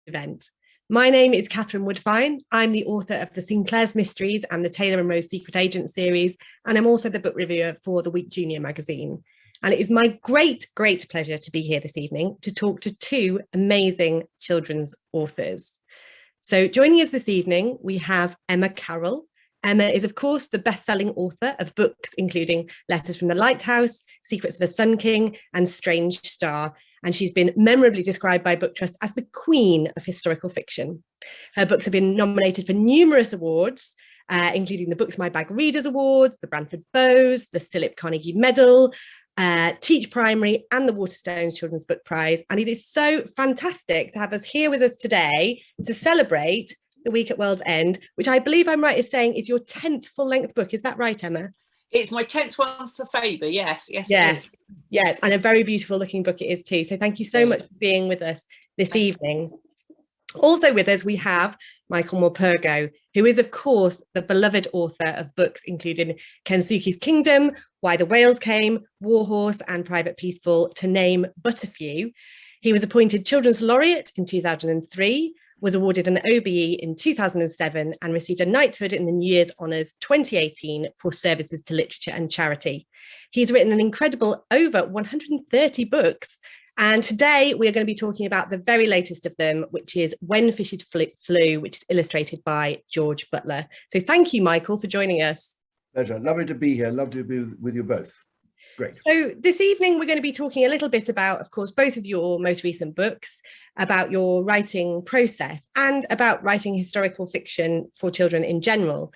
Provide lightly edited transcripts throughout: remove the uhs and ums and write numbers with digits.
event. My name is Katherine Woodfine. I'm the author of the Sinclair's Mysteries and the Taylor and Rose Secret Agent series, and I'm also the book reviewer for the Week Junior magazine. And it is my great pleasure to be here this evening to talk to two amazing children's authors. So joining us this evening, we have Emma Carroll. Emma is, of course, the best-selling author of books including Letters from the Lighthouse, Secrets of the Sun King, and Strange Star. And she's been memorably described by Book Trust as the queen of historical fiction. Her books have been nominated for numerous awards, including the Books My Bag Readers Awards, the Branford Bows, the Philip Carnegie Medal, Teach Primary, and the Waterstones Children's Book Prize. And it is so fantastic to have us here with us today to celebrate the week at World's End, which I believe I'm right in saying is your 10th full-length book. Is that right, Emma? It's my 10th one for Faber, yes. It is. Yes, and a very beautiful looking book it is too. So thank you so much for being with us this evening. Also with us, we have Michael Morpurgo, who is, of course, the beloved author of books including Kensuke's Kingdom, Why the Whales Came, Warhorse, and Private Peaceful, to name but a few. He was appointed Children's Laureate in 2003, was awarded an OBE in 2007, and received a knighthood in the New Year's Honours 2018 for services to literature and charity. He's written an incredible over 130 books, and today we are going to be talking about the very latest of them, which is When Fishes Flew, which is illustrated by George Butler. So thank you, Michael, for joining us. Pleasure. Lovely to be here. Lovely to be with you both. Great. So this evening, we're going to be talking a little bit about, of course, both of your most recent books, about your writing process and about writing historical fiction for children in general.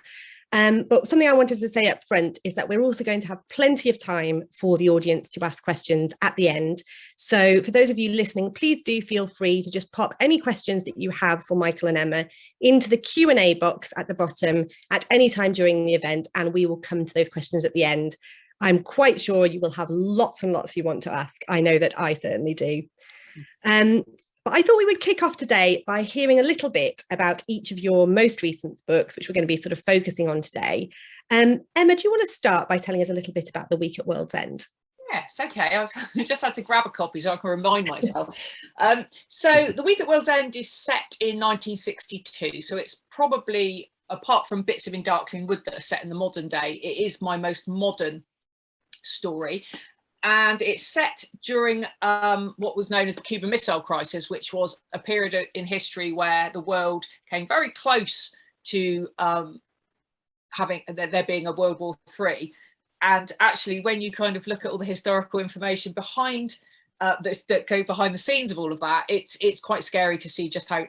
But something I wanted to say up front is that we're also going to have plenty of time for the audience to ask questions at the end. So for those of you listening, please do feel free to just pop any questions that you have for Michael and Emma into the Q&A box at the bottom at any time during the event, and we will come to those questions at the end. I'm quite sure you will have lots and lots you want to ask. I know that I certainly do. But I thought we would kick off today by hearing a little bit about each of your most recent books, which we're going to be sort of focusing on today. Emma, do you want to start by telling us a little bit about the week at World's End? Yes, okay. I just had to grab a copy so I can remind myself. So the week at World's End is set in 1962. So it's probably, apart from bits of In Darkling Wood that are set in the modern day, it is my most modern story, and it's set during what was known as the Cuban Missile Crisis, which was a period in history where the world came very close to having there being a World War III. And actually, when you kind of look at all the historical information behind that go behind the scenes of all of that, it's quite scary to see just how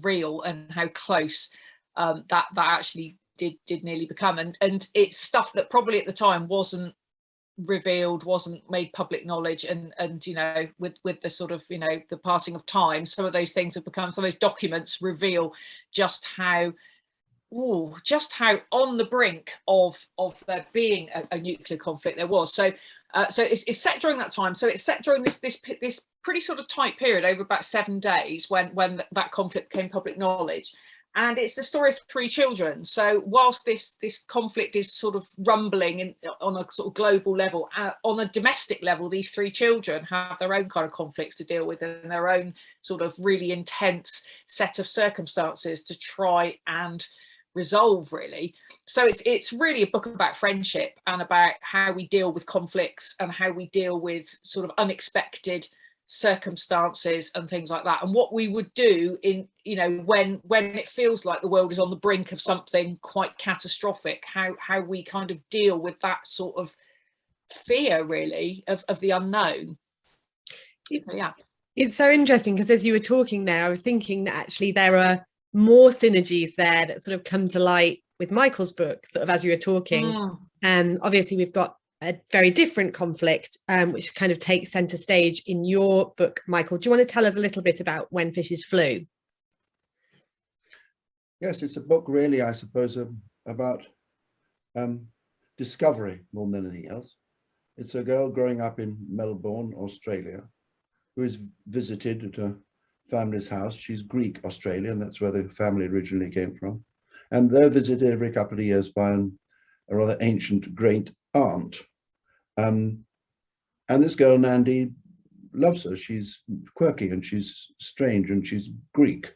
real and how close that actually did nearly become. And it's stuff that probably at the time wasn't revealed, wasn't made public knowledge, and you know, with the sort of, you know, the passing of time, some of those things have become, some of those documents reveal just how on the brink of there being a nuclear conflict there was. So it's set during that time. So it's set during this pretty sort of tight period over about 7 days when that conflict became public knowledge. And it's the story of 3 children. So whilst this conflict is sort of rumbling on a sort of global level, on a domestic level, these 3 children have their own kind of conflicts to deal with and their own sort of really intense set of circumstances to try and resolve, really. So it's really a book about friendship and about how we deal with conflicts and how we deal with sort of unexpected circumstances and things like that, and what we would do in, you know, when it feels like the world is on the brink of something quite catastrophic, how we kind of deal with that sort of fear, really, of the unknown. It's so interesting because as you were talking there, I was thinking that actually there are more synergies there that sort of come to light with Michael's book, sort of as you were talking. Obviously we've got a very different conflict, which kind of takes centre stage in your book, Michael. Do you want to tell us a little bit about When Fishes Flew? Yes, it's a book really, I suppose, about discovery more than anything else. It's a girl growing up in Melbourne, Australia, who is visited at a family's house. She's Greek Australian, that's where the family originally came from. And they're visited every couple of years by a rather ancient great aunt. And this girl, Nandi, loves her. She's quirky and she's strange and she's Greek.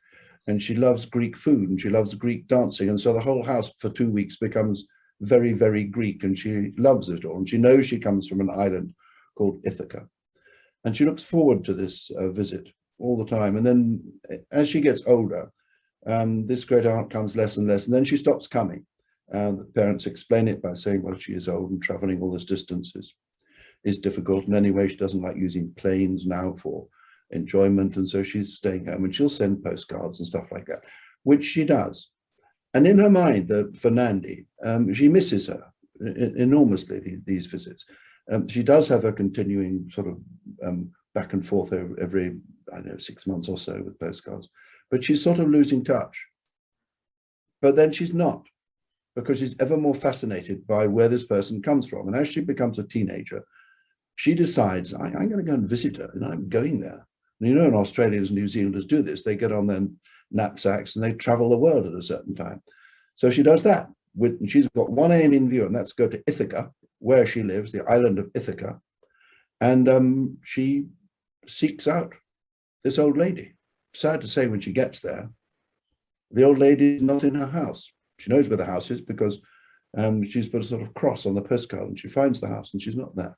and she loves Greek food, and she loves Greek dancing. And so the whole house for 2 weeks becomes very, very Greek, and she loves it all. And she knows she comes from an island called Ithaca. And she looks forward to this visit all the time. And then as she gets older, this great aunt comes less and less, and then she stops coming. The parents explain it by saying, well, she is old and traveling all this distance is difficult. And anyway, she doesn't like using planes now for enjoyment. And so she's staying home, and she'll send postcards and stuff like that, which she does. And in her mind, for Nandi, she misses her enormously, these visits. She does have a continuing sort of back and forth every, I don't know, 6 months or so with postcards, but she's sort of losing touch. But then she's not, because she's ever more fascinated by where this person comes from. And as she becomes a teenager, she decides, I'm going to go and visit her, and I'm going there. And you know, and Australians and New Zealanders do this. They get on their knapsacks and they travel the world at a certain time. So she does that. She's got one aim in view, and that's go to Ithaca, where she lives, the island of Ithaca. And she seeks out this old lady. Sad to say, when she gets there, the old lady is not in her house. She knows where the house is because she's put a sort of cross on the postcard, and she finds the house and she's not there.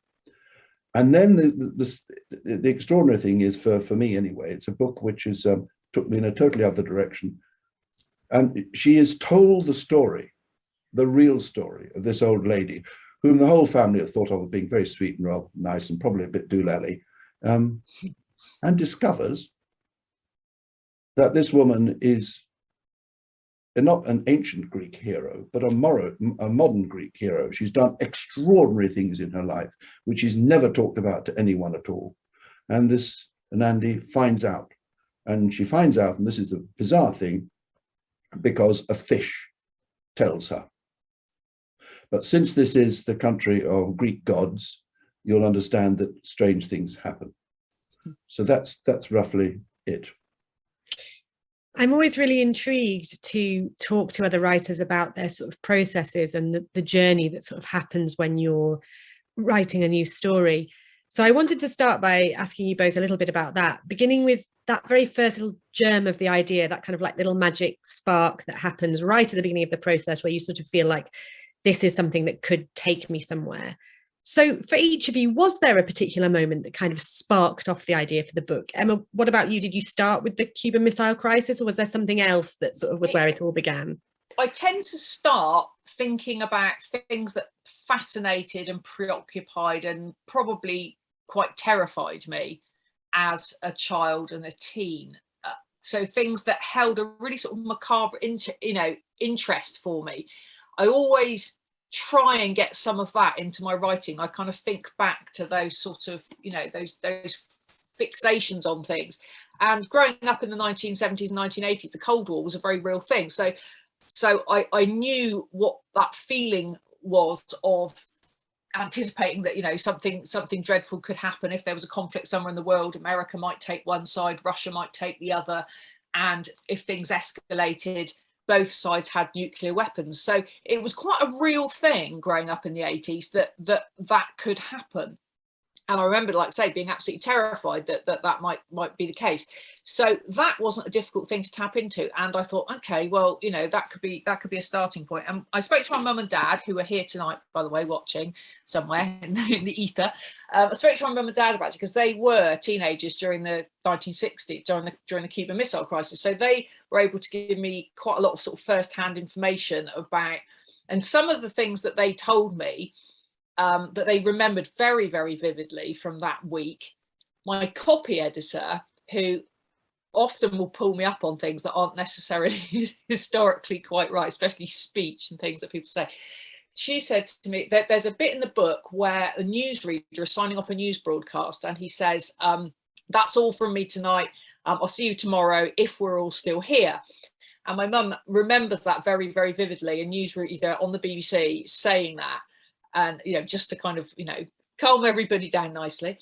And then the extraordinary thing is, for me anyway, it's a book which is took me in a totally other direction. And she is told the story, the real story of this old lady, whom the whole family have thought of as being very sweet and rather nice and probably a bit doolally, and discovers that this woman is not an ancient Greek hero, but a modern Greek hero. She's done extraordinary things in her life, which she's never talked about to anyone at all. And this Nandi finds out. And she finds out, and this is the bizarre thing, because a fish tells her. But since this is the country of Greek gods, you'll understand that strange things happen. So that's roughly it. I'm always really intrigued to talk to other writers about their sort of processes and the journey that sort of happens when you're writing a new story. So I wanted to start by asking you both a little bit about that, beginning with that very first little germ of the idea, that kind of like little magic spark that happens right at the beginning of the process, where you sort of feel like this is something that could take me somewhere. So for each of you, was there a particular moment that kind of sparked off the idea for the book? Emma, what about you? Did you start with the Cuban Missile Crisis, or was there something else that sort of was where it all began? I tend to start thinking about things that fascinated and preoccupied and probably quite terrified me as a child and a teen. So things that held a really sort of macabre interest for me. I always try and get some of that into my writing. I kind of think back to those sort of, those fixations on things. And growing up in the 1970s and 1980s, the Cold War was a very real thing. So I knew what that feeling was of anticipating that, something dreadful could happen. If there was a conflict somewhere in the world, America might take one side, Russia might take the other. And if things escalated, both sides had nuclear weapons. So it was quite a real thing growing up in the 80s that could happen. And I remember, like I say, being absolutely terrified that might be the case. So that wasn't a difficult thing to tap into. And I thought, okay, well, that could be a starting point. And I spoke to my mum and dad, who are here tonight, by the way, watching somewhere in the ether. I spoke to my mum and dad about it because they were teenagers during the 1960s, during the Cuban Missile Crisis. So they were able to give me quite a lot of sort of first-hand information about, and some of the things that they told me, that they remembered very, very vividly from that week. My copy editor, who often will pull me up on things that aren't necessarily historically quite right, especially speech and things that people say, she said to me that there's a bit in the book where a newsreader is signing off a news broadcast, and he says, that's all from me tonight. I'll see you tomorrow if we're all still here. And my mum remembers that very, very vividly, a newsreader on the BBC saying that. And, just to kind of, calm everybody down nicely.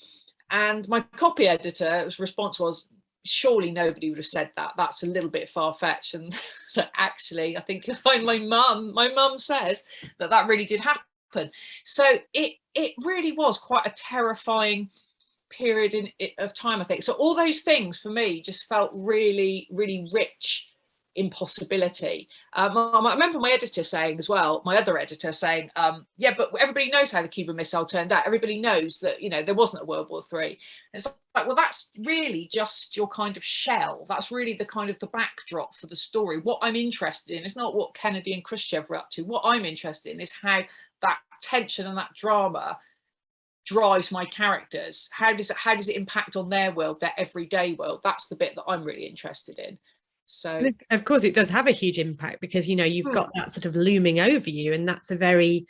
And my copy editor's response was, surely nobody would have said that. That's a little bit far-fetched. And so actually, I think you'll find my mum says that really did happen. So it really was quite a terrifying period of time, I think. So all those things for me just felt really, really rich impossibility. I remember my editor saying as well, my other editor saying, yeah, but everybody knows how the Cuban Missile turned out. Everybody knows that, you know, there wasn't a World War III. It's like, well, that's really just your kind of shell. That's really the kind of the backdrop for the story. What I'm interested in is not what Kennedy and Khrushchev were up to. What I'm interested in is how that tension and that drama drives my characters. How does it impact on their world, their everyday world? That's the bit that I'm really interested in. So of course it does have a huge impact, because, you know, you've got that sort of looming over you, and that's a very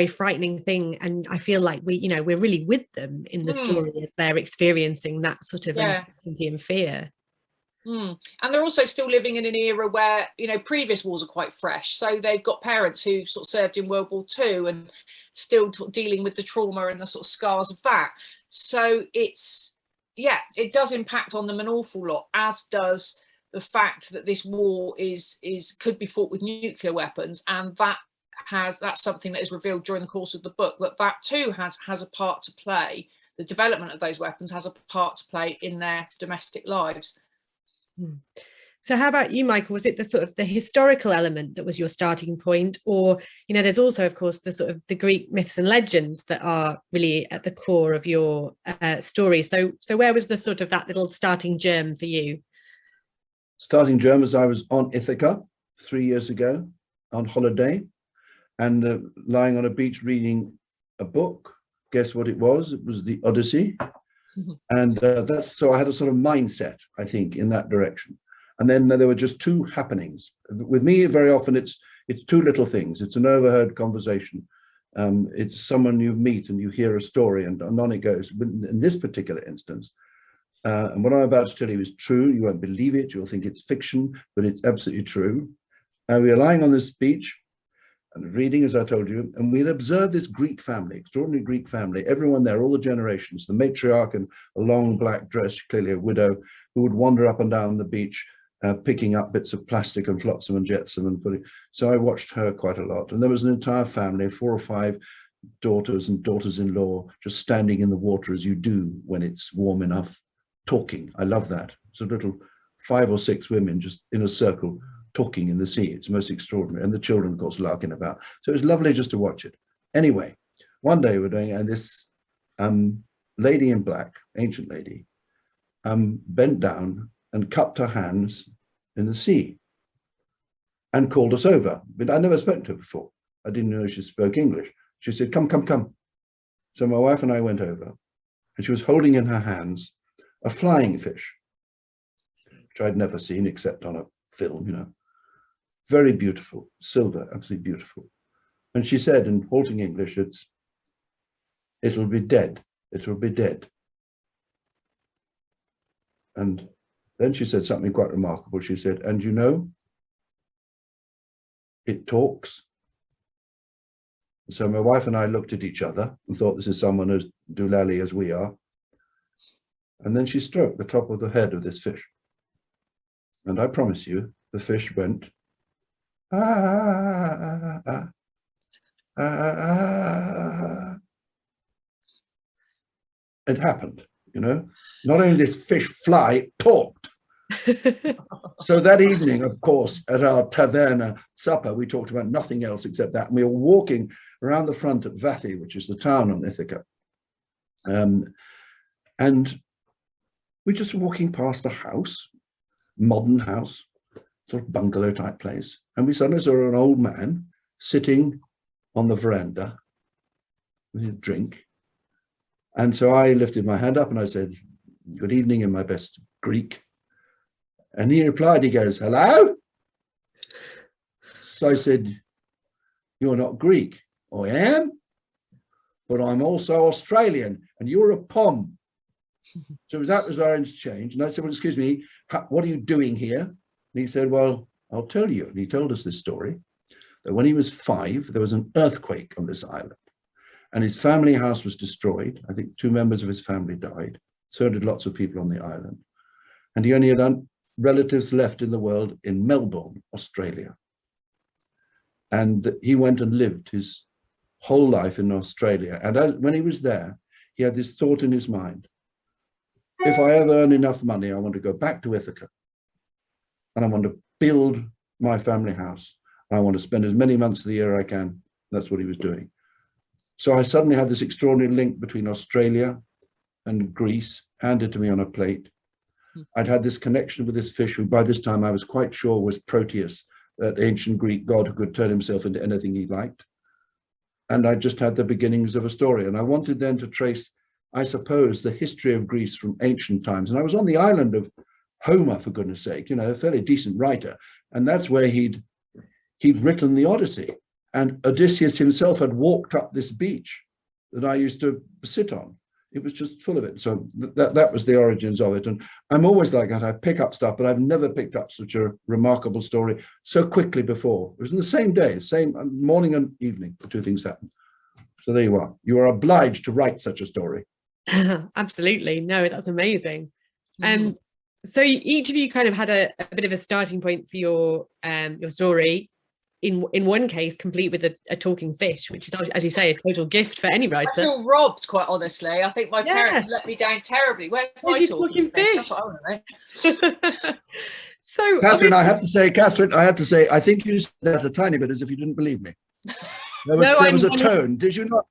frightening thing. And I feel like we're really with them in the story as they're experiencing that sort of uncertainty and fear. And they're also still living in an era where, you know, previous wars are quite fresh. So they've got parents who sort of served in World War II and still dealing with the trauma and the sort of scars of that. So it's, yeah, it does impact on them an awful lot, as does the fact that this war could be fought with nuclear weapons, and that's something that is revealed during the course of the book, that too has a part to play. The development of those weapons has a part to play in their domestic lives. So how about you, Michael? Was it the sort of the historical element that was your starting point, or, you know, there's also, of course, the sort of the Greek myths and legends that are really at the core of your story? So where was the sort of that little starting germ for you? Starting germ was I was on Ithaca 3 years ago on holiday, and lying on a beach reading a book. Guess what it was? It was the Odyssey. And so I had a sort of mindset, I think, in that direction. And then there were just two happenings. With me, very often it's two little things. It's an overheard conversation. It's someone you meet and you hear a story, and on it goes. In this particular instance, and what I'm about to tell you is true. You won't believe it. You'll think it's fiction, but it's absolutely true. We were lying on this beach and reading, as I told you, and we'd observed this Greek family, extraordinary Greek family, everyone there, all the generations, the matriarch in a long black dress, clearly a widow, who would wander up and down the beach, picking up bits of plastic and flotsam and jetsam and putting. So I watched her quite a lot. And there was an entire family, 4 or 5 daughters and daughters-in-law, just standing in the water as you do when it's warm enough, talking. I love that. It's a little 5 or 6 women just in a circle, talking in the sea. It's most extraordinary. And the children, of course, larking about. So it was lovely just to watch it. Anyway, one day we're doing, and this lady in black, ancient lady, bent down and cupped her hands in the sea and called us over. But I never spoken to her before. I didn't know she spoke English. She said, come, come, come. So my wife and I went over, and she was holding in her hands a flying fish, which I'd never seen except on a film, you know. Very beautiful, silver, absolutely beautiful. And she said in halting English, it'll be dead, it'll be dead. And then she said something quite remarkable. She said, and you know, it talks. So my wife and I looked at each other and thought, this is someone as doolally as we are. And then she stroked the top of the head of this fish. And I promise you, the fish went, ah, ah, ah, ah. It happened, you know. Not only did this fish fly, it talked. So that evening, of course, at our taverna supper, we talked about nothing else except that. And we were walking around the front at Vathi, which is the town on Ithaca. And we're just walking past a house, modern house, sort of bungalow type place. And we suddenly saw an old man sitting on the veranda with a drink. And so I lifted my hand up and I said, good evening, in my best Greek. And he replied, he goes, hello? So I said, you're not Greek. I am, but I'm also Australian, and you're a POM. So that was our interchange. And I said, well, excuse me, what are you doing here? And he said, well, I'll tell you. And he told us this story, that when he was 5, there was an earthquake on this island, and his family house was destroyed. I think 2 members of his family died. So did lots of people on the island. And he only had relatives left in the world in Melbourne, Australia. And he went and lived his whole life in Australia. And when he was there, he had this thought in his mind: if I ever earn enough money, I want to go back to Ithaca, and I want to build my family house. I want to spend as many months of the year I can. That's what he was doing. So I suddenly had this extraordinary link between Australia and Greece handed to me on a plate. I'd had this connection with this fish who by this time I was quite sure was Proteus, that ancient Greek god who could turn himself into anything he liked. And I just had the beginnings of a story. And I wanted then to trace, I suppose, the history of Greece from ancient times. And I was on the island of Homer, for goodness sake, you know, a fairly decent writer. And that's where he'd written the Odyssey. And Odysseus himself had walked up this beach that I used to sit on. It was just full of it. So that was the origins of it. And I'm always like that. I pick up stuff, but I've never picked up such a remarkable story so quickly before. It was in the same day, same morning and evening, the two things happened. So there you are. You are obliged to write such a story. Absolutely. No, that's amazing. So each of you kind of had a bit of a starting point for your story. In one case, complete with a talking fish, which is, as you say, a total gift for any writer. I feel robbed, quite honestly. I think my parents let me down terribly. Where's my talking fish? That's what I want to know. So, Catherine, I have to say, I think you said that a tiny bit as if you didn't believe me. There was a tone. Did you not,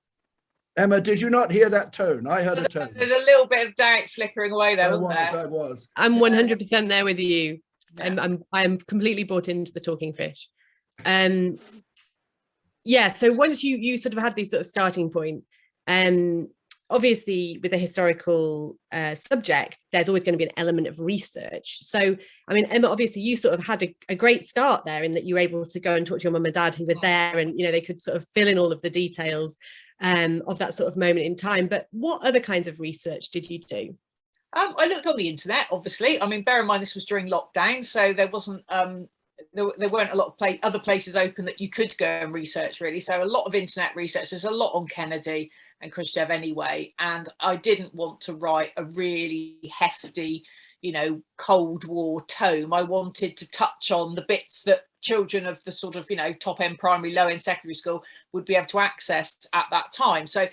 Emma? Did you not hear that tone? I heard a tone. There's a little bit of doubt flickering away there, wasn't there? I was. I'm 100% there with you. Yeah. I'm completely bought into the talking fish. Yeah, so once you sort of had these sort of starting point, obviously with a historical subject, there's always going to be an element of research. So I mean, Emma, obviously you sort of had a great start there in that you were able to go and talk to your mum and dad who were there, and you know they could sort of fill in all of the details of that sort of moment in time. But what other kinds of research did you do? I looked on the internet, obviously. I mean, bear in mind this was during lockdown, so there wasn't there weren't a lot of other places open that you could go and research, really. So a lot of internet research. There's a lot on Kennedy and Khrushchev anyway. And I didn't want to write a really hefty, you know, Cold War tome. I wanted to touch on the bits that children of the sort of, you know, top end primary, low end secondary school would be able to access at that time. So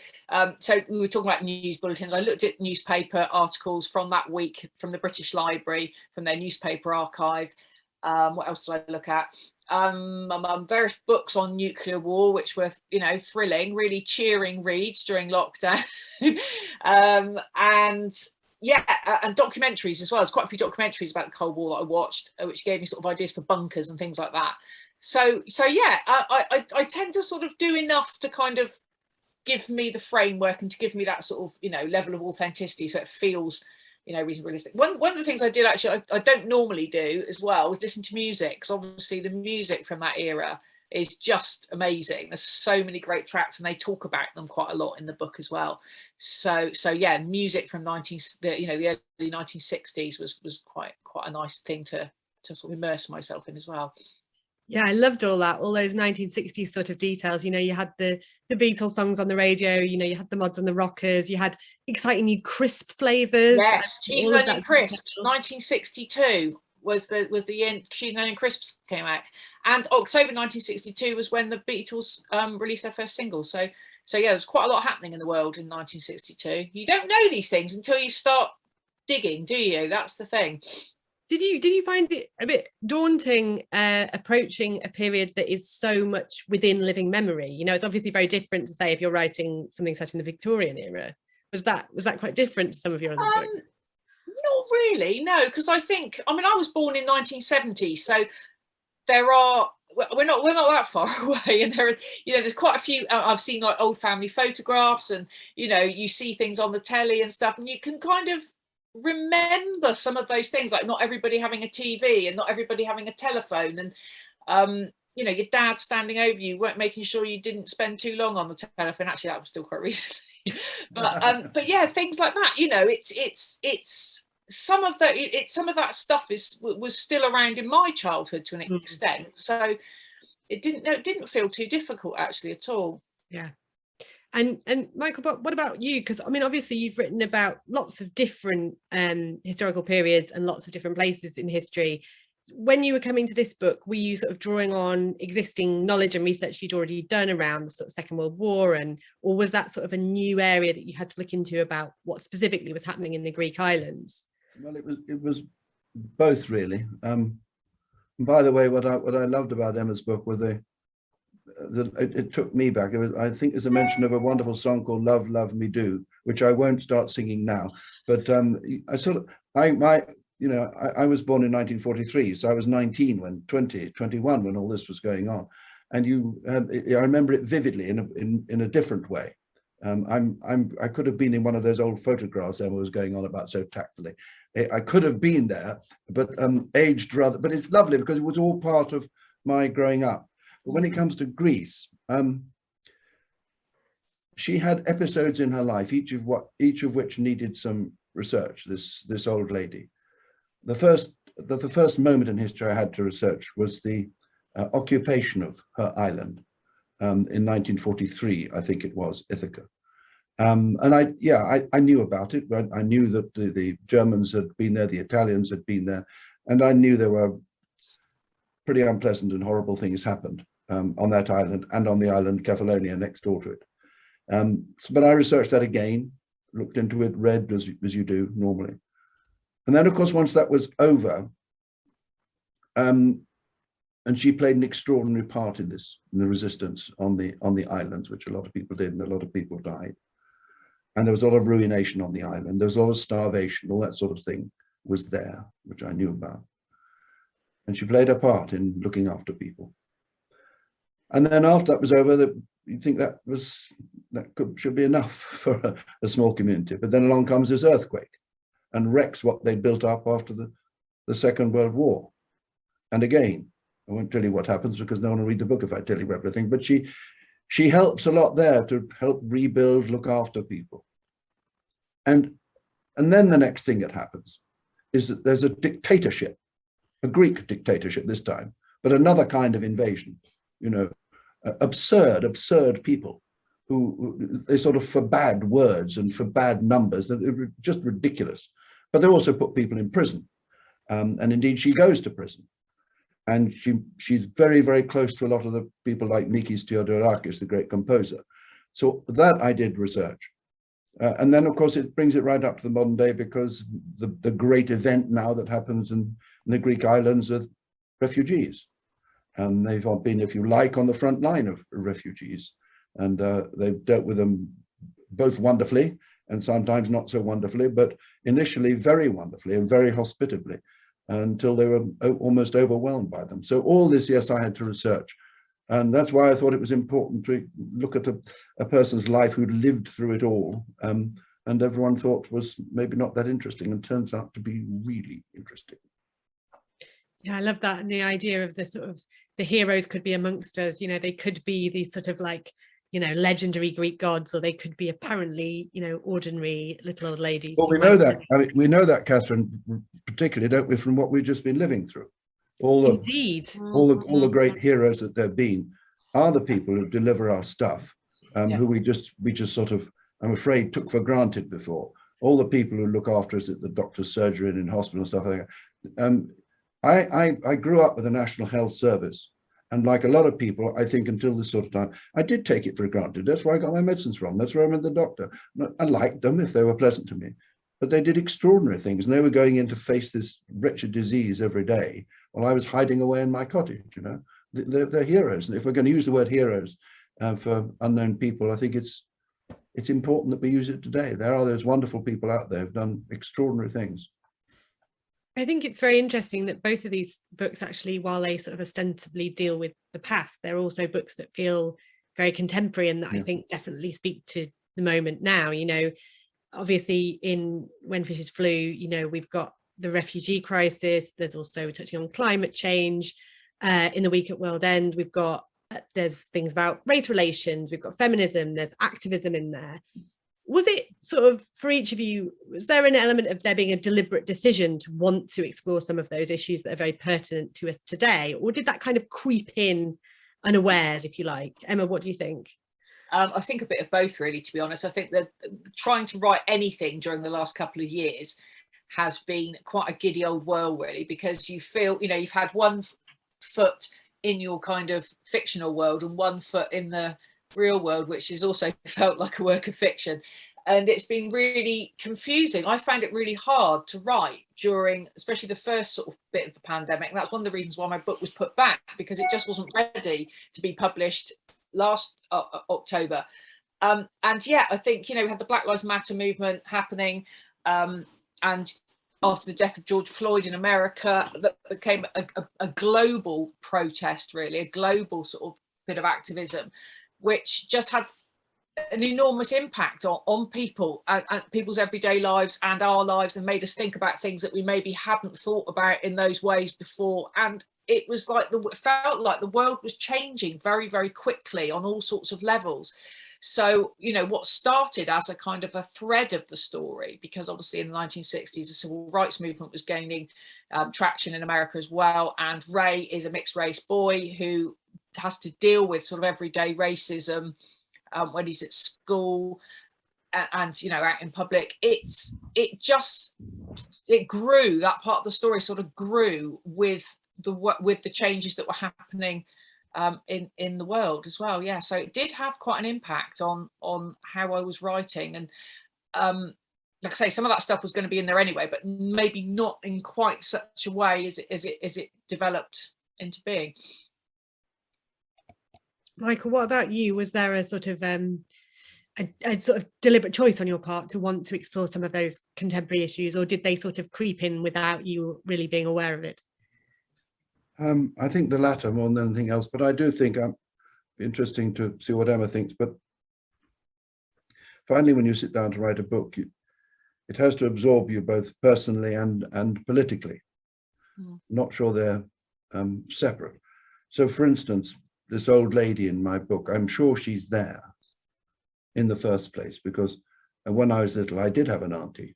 so we were talking about news bulletins. I looked at newspaper articles from that week from the British Library, from their newspaper archive. What else did I look at? Various books on nuclear war, which were, you know, thrilling, really cheering reads during lockdown. And yeah, and documentaries as well. There's quite a few documentaries about the Cold War that I watched, which gave me sort of ideas for bunkers and things like that. So yeah, I tend to sort of do enough to kind of give me the framework and to give me that sort of, you know, level of authenticity, so it feels, you know, reasonably realistic. One of the things I did actually, I don't normally do as well, was listen to music, because obviously the music from that era is just amazing. There's so many great tracks, and they talk about them quite a lot in the book as well. So yeah, music from the early 1960s was quite a nice thing to sort of immerse myself in as well. Yeah, I loved all those 1960s sort of details. You know, you had the Beatles songs on the radio, you know, you had the mods and the rockers, you had exciting new crisp flavors. Yes, Cheese and Onion Crisps, 1962 was the year Cheese and Onion Crisps came out. And October 1962 was when the Beatles released their first single. So yeah, there's quite a lot happening in the world in 1962. You don't know these things until you start digging, do you? That's the thing. Did you find it a bit daunting approaching a period that is so much within living memory? You know, it's obviously very different to say if you're writing something set in the Victorian era. Was that quite different to some of your other books? Not really, no, because I was born in 1970, so we're not that far away, and there's quite a few. I've seen like old family photographs, and you know, you see things on the telly and stuff, and you can kind of remember some of those things, like not everybody having a TV and not everybody having a telephone, and you know, your dad standing over you, weren't making sure you didn't spend too long on the telephone. Actually, that was still quite recently. But yeah, things like that. You know, it's some of that stuff was still around in my childhood to an extent. So it didn't feel too difficult actually at all. Yeah. And Michael, what about you? Because I mean, obviously you've written about lots of different historical periods and lots of different places in history. When you were coming to this book, were you sort of drawing on existing knowledge and research you'd already done around the sort of Second World War, or was that sort of a new area that you had to look into about what specifically was happening in the Greek islands? Well, it was both really. And by the way, what I loved about Emma's book was it took me back. I think there's a mention of a wonderful song called "Love, Love Me Do," which I won't start singing now. But I was born in 1943, so I was 19 when 21 when all this was going on, and I remember it vividly in a different way. I could have been in one of those old photographs Emma was going on about so tactfully. I could have been there, but aged rather. But it's lovely because it was all part of my growing up. But when it comes to Greece, she had episodes in her life, each of which needed some research. This old lady. The first moment in history I had to research was the occupation of her island in 1943, I think it was, Ithaca. And I knew about it. I knew that the Germans had been there, the Italians had been there, and I knew there were pretty unpleasant and horrible things happened on that island and on the island Kefalonia next door to it. But I researched that again, looked into it, read as you do normally. And then, of course, once that was over, and she played an extraordinary part in the resistance on the islands, which a lot of people did, and a lot of people died. And there was a lot of ruination on the island. There was a lot of starvation, all that sort of thing was there, which I knew about. And she played a part in looking after people. And then after that was over, you'd think should be enough for a small community. But then along comes this earthquake and wrecks what they built up after the Second World War. And again, I won't tell you what happens because no one will read the book if I tell you everything, but she helps a lot there to help rebuild, look after people. And then the next thing that happens is that there's a dictatorship, a Greek dictatorship this time, but another kind of invasion, absurd people who they sort of for bad words and for bad numbers, they're just ridiculous. But they also put people in prison. And indeed she goes to prison. And she's very, very close to a lot of the people like Mikis Theodorakis, the great composer. So that I did research. And then, of course, it brings it right up to the modern day because the great event now that happens in the Greek islands are refugees. And they've been, if you like, on the front line of refugees. And they've dealt with them both wonderfully and sometimes not so wonderfully, but initially very wonderfully and very hospitably, until they were almost overwhelmed by them. So all this, yes, I had to research. And that's why I thought it was important to look at a person's life who'd lived through it all. And everyone thought was maybe not that interesting, and turns out to be really interesting. Yeah, I love that. And the idea of the heroes could be amongst us, they could be these sort of like, legendary Greek gods, or they could be apparently, ordinary little old ladies. Well, we know that. I mean, we know that, Catherine, particularly, don't we, from what we've just been living through. Indeed. All the great heroes that there have been are the people who deliver our stuff, who we just sort of, I'm afraid, took for granted before. All the people who look after us at the doctor's surgery and in hospital and stuff like that. I grew up with the National Health Service. And like a lot of people, I think until this sort of time, I did take it for granted. That's where I got my medicines from. That's where I met the doctor. I liked them if they were pleasant to me. But they did extraordinary things. And they were going in to face this wretched disease every day while I was hiding away in my cottage, They're heroes. And if we're going to use the word heroes for unknown people, I think it's important that we use it today. There are those wonderful people out there who've done extraordinary things. I think it's very interesting that both of these books actually, while they sort of ostensibly deal with the past, they're also books that feel very contemporary and that I think definitely speak to the moment now. Obviously in When Fishes Flew, we've got the refugee crisis. There's also touching on climate change. In The Week at World End, we've got, there's things about race relations, we've got feminism, there's activism in there. Was it sort of, for each of you, was there an element of there being a deliberate decision to want to explore some of those issues that are very pertinent to us today? Or did that kind of creep in unawares, if you like? Emma, what do you think? I think a bit of both, really, to be honest. I think that trying to write anything during the last couple of years has been quite a giddy old whirl, really, because you feel, you've had one foot in your kind of fictional world and one foot in the real world, which has also felt like a work of fiction. and it's been really confusing. I found it really hard to write during, especially the first sort of bit of the pandemic. And that's one of the reasons why my book was put back, because it just wasn't ready to be published last October. And yeah, I think, we had the Black Lives Matter movement happening, and after the death of George Floyd in America, that became a global protest, really, a global sort of bit of activism, which just had an enormous impact on people and people's everyday lives and our lives, and made us think about things that we maybe hadn't thought about in those ways before. And it was like it felt like the world was changing very, very quickly on all sorts of levels. So, what started as a kind of a thread of the story, because obviously in the 1960s, the civil rights movement was gaining traction in America as well. And Ray is a mixed race boy who has to deal with sort of everyday racism when he's at school and out in public. It grew, that part of the story sort of grew with the changes that were happening in the world as well. Yeah, so it did have quite an impact on how I was writing. And like I say, some of that stuff was going to be in there anyway, but maybe not in quite such a way as it developed into being. Michael, what about you? Was there a sort of a sort of deliberate choice on your part to want to explore some of those contemporary issues, or did they sort of creep in without you really being aware of it? I think the latter more than anything else, but I do think interesting to see what Emma thinks. But finally, when you sit down to write a book, it has to absorb you both personally and politically. Not sure they're separate. So, for instance, this old lady in my book, I'm sure she's there in the first place, because when I was little, I did have an auntie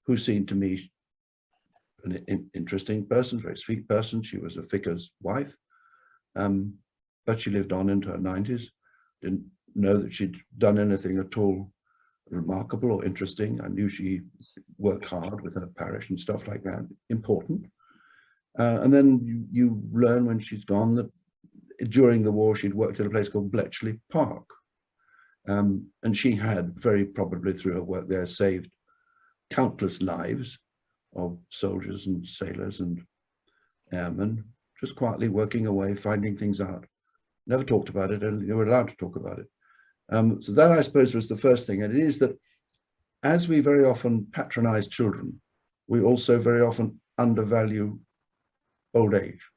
who seemed to me an interesting person, very sweet person. She was a vicar's wife, but she lived on into her 90s. Didn't know that she'd done anything at all remarkable or interesting. I knew she worked hard with her parish and stuff like that, important. And then you learn when she's gone that during the war she'd worked at a place called Bletchley Park. And she had, very probably through her work there, saved countless lives of soldiers and sailors and airmen, just quietly working away, finding things out. Never talked about it, and you were allowed to talk about it. So that, I suppose, was the first thing. And it is that as we very often patronize children, we also very often undervalue old age,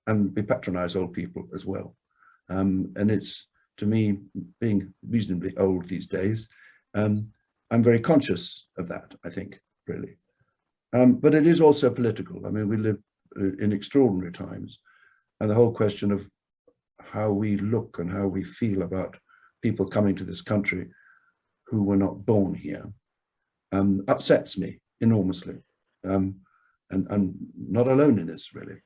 and we patronize old people as well. And it's, to me, being reasonably old these days, I'm very conscious of that, I think, really. But it is also political. I mean, we live in extraordinary times, and the whole question of how we look and how we feel about people coming to this country who were not born here upsets me enormously. And I'm not alone in this, really.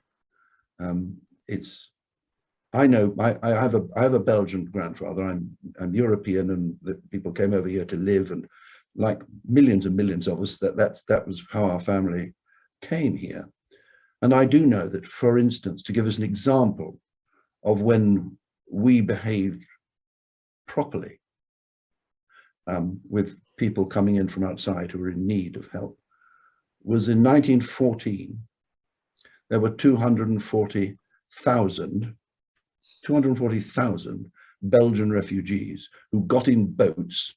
I know I have a Belgian grandfather. I'm European, and the people came over here to live, and like millions and millions of us, that was how our family came here. And I do know that, for instance, to give us an example of when we behaved properly with people coming in from outside who were in need of help, was in 1914, there were 240,000 Belgian refugees who got in boats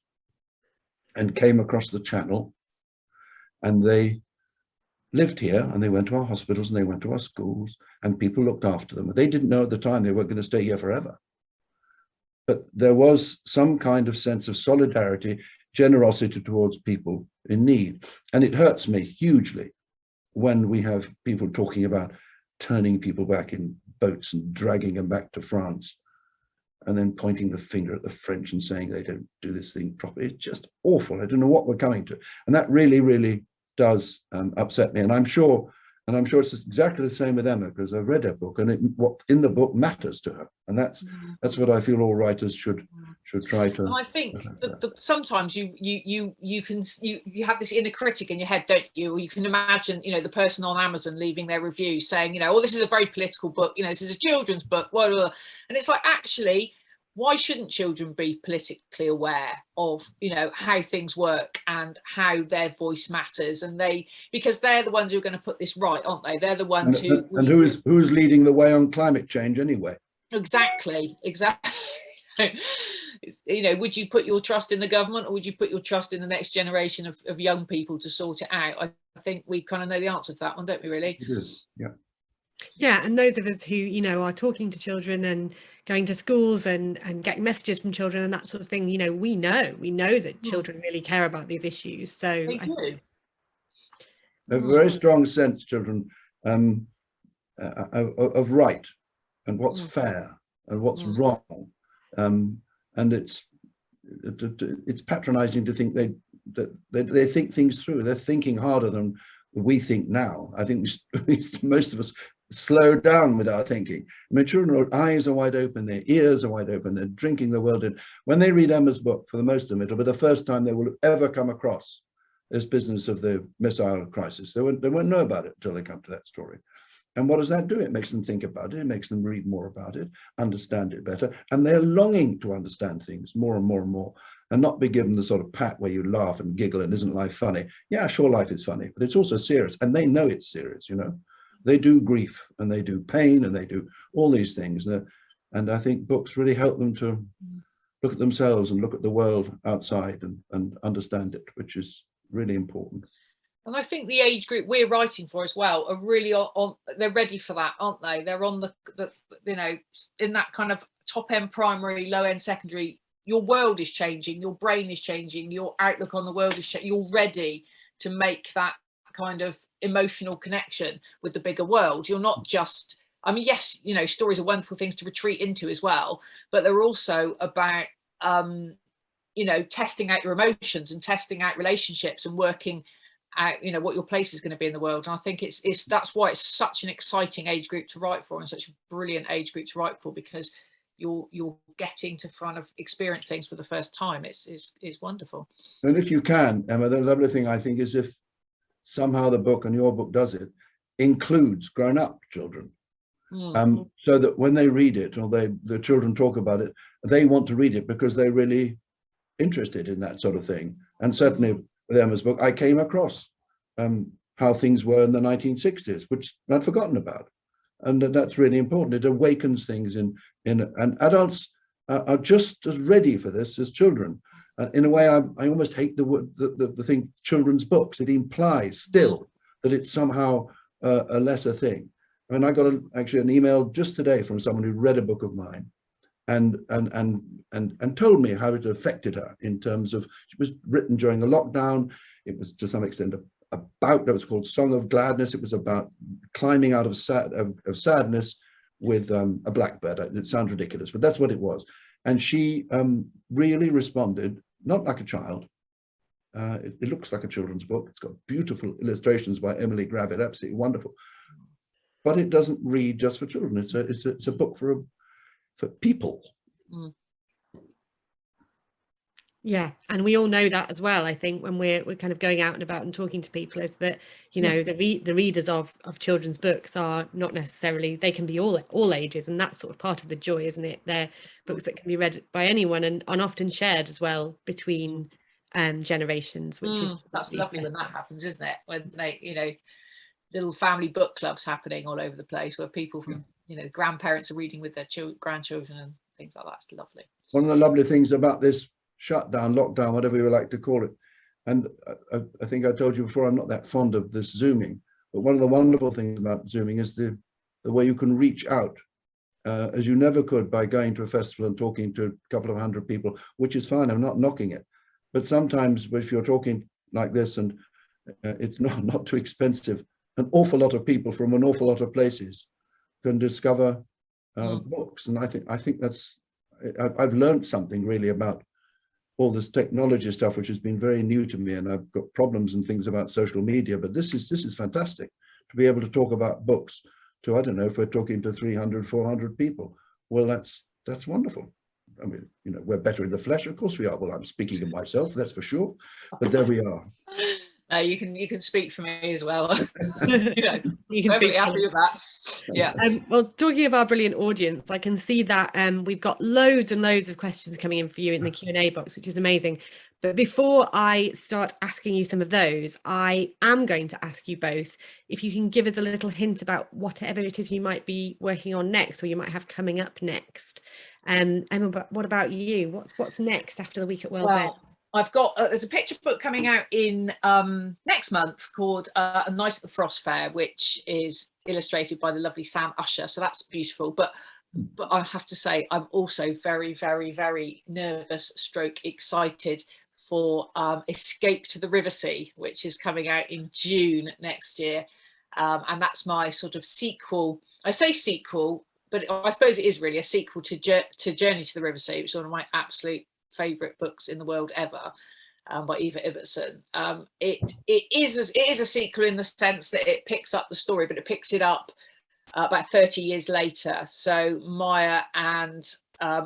and came across the channel, and they lived here, and they went to our hospitals and they went to our schools, and people looked after them. They didn't know at the time they weren't going to stay here forever. But there was some kind of sense of solidarity, generosity towards people in need. And it hurts me hugely when we have people talking about turning people back in boats and dragging them back to France, and then pointing the finger at the French and saying they don't do this thing properly. It's just awful. I don't know what we're coming to. And that really, really does upset me. And I'm sure it's exactly the same with Emma, because I've read her book, and what in the book matters to her. And that's what I feel all writers should try to. And I think that sometimes you have this inner critic in your head, don't you? Or you can imagine, the person on Amazon leaving their review saying, oh, this is a very political book, this is a children's book, blah, blah, blah. And it's like, actually, why shouldn't children be politically aware of, you know, how things work and how their voice matters? And because they're the ones who are going to put this right, aren't they? They're the ones and who's leading the way on climate change anyway? Exactly. You know, would you put your trust in the government, or would you put your trust in the next generation of young people to sort it out? I think we kind of know the answer to that one, don't we, really? It is, yeah. Yeah, and those of us who, you know, are talking to children and going to schools and getting messages from children and that sort of thing, you know that children really care about these issues. So they do. A very strong sense, children, of right and what's fair and what's wrong, and it's patronizing to think they think things through. They're thinking harder than we think now. I think most of us slow down with our thinking. I mean, children, eyes are wide open, their ears are wide open, they're drinking the world in. When they read Emma's book, for the most of them, it'll be the first time they will ever come across this business of the missile crisis. They won't know about it until they come to that story. And what does that do? It makes them think about it. It makes them read more about it, understand it better. And they're longing to understand things more and more and more, and not be given the sort of pat where you laugh and giggle and isn't life funny? Yeah, sure, life is funny, but it's also serious. And they know it's serious, you know. They do grief and they do pain and they do all these things. And I think books really help them to look at themselves and look at the world outside and understand it, which is really important. And I think the age group we're writing for as well are really they're ready for that, aren't they? They're on the you know, in that kind of top end primary, low end secondary. Your world is changing, your brain is changing, your outlook on the world is changing. You're ready to make that kind of emotional connection with the bigger world. You're not just, I mean, yes, you know, stories are wonderful things to retreat into as well, but they're also about you know, testing out your emotions and testing out relationships and working out, you know, what your place is going to be in the world. And I think it's that's why it's such an exciting age group to write for, and such a brilliant age group to write for, because you're getting to kind of experience things for the first time. It's wonderful. And if you can, Emma, the lovely thing I think is if somehow the book, and your book does it, includes grown-up children, so that when they read it, or the children talk about it, they want to read it because they're really interested in that sort of thing. And certainly with Emma's book, I came across how things were in the 1960s, which I'd forgotten about. And that's really important. It awakens things and adults are just as ready for this as children. In a way, I almost hate the thing, children's books. It implies still that it's somehow a lesser thing. I mean, I got actually an email just today from someone who read a book of mine and told me how it affected her in terms of, it was written during the lockdown. It was to some extent about, it was called Song of Gladness. It was about climbing out of sadness with a blackbird. It sounds ridiculous, but that's what it was. And she really responded, not like a child. It looks like a children's book. It's got beautiful illustrations by Emily Gravitt, absolutely wonderful. But it doesn't read just for children. It's a book for people. Yeah, and we all know that as well. I think when we're kind of going out and about and talking to people, is that, you know, the readers of children's books are not necessarily, they can be all ages, and that's sort of part of the joy, isn't it? They're books that can be read by anyone and often shared as well between generations, which is that's lovely when that happens, isn't it? When they, you know, little family book clubs happening all over the place where people from, you know, grandparents are reading with their grandchildren and things like that. It's lovely. One of the lovely things about this shutdown, lockdown, whatever you would like to call it, and I think I told you before, I'm not that fond of this Zooming, but one of the wonderful things about Zooming is the way you can reach out as you never could by going to a festival and talking to a couple of hundred people, which is fine, I'm not knocking it. But sometimes if you're talking like this and it's not too expensive, an awful lot of people from an awful lot of places can discover books. And I think that's, I've learned something really about all this technology stuff, which has been very new to me, and I've got problems and things about social media, but this is fantastic to be able to talk about books to, I don't know, if we're talking to 300, 400 people. Well, that's wonderful. I mean, you know, we're better in the flesh, of course we are. Well, I'm speaking of myself, that's for sure, but there we are. You can speak for me as well. You know, You can perfectly speak happy with that. Yeah. Well, talking of our brilliant audience, I can see that we've got loads and loads of questions coming in for you in the Q&A box, which is amazing. But before I start asking you some of those, I am going to ask you both if you can give us a little hint about whatever it is you might be working on next, or you might have coming up next. Emma, what about you? What's next after the week at World's End? I've got there's a picture book coming out in next month called A Night at the Frost Fair, which is illustrated by the lovely Sam Usher, so that's beautiful. But I have to say, I'm also very, very, very nervous stroke excited for Escape to the River Sea, which is coming out in June next year, and that's my sort of sequel. I say sequel, but I suppose it is really a sequel to Journey to the River Sea, which is one of my absolute favourite books in the world ever, by Eva Ibbotson. It is a sequel in the sense that it picks up the story, but it picks it up about 30 years later. So Maya and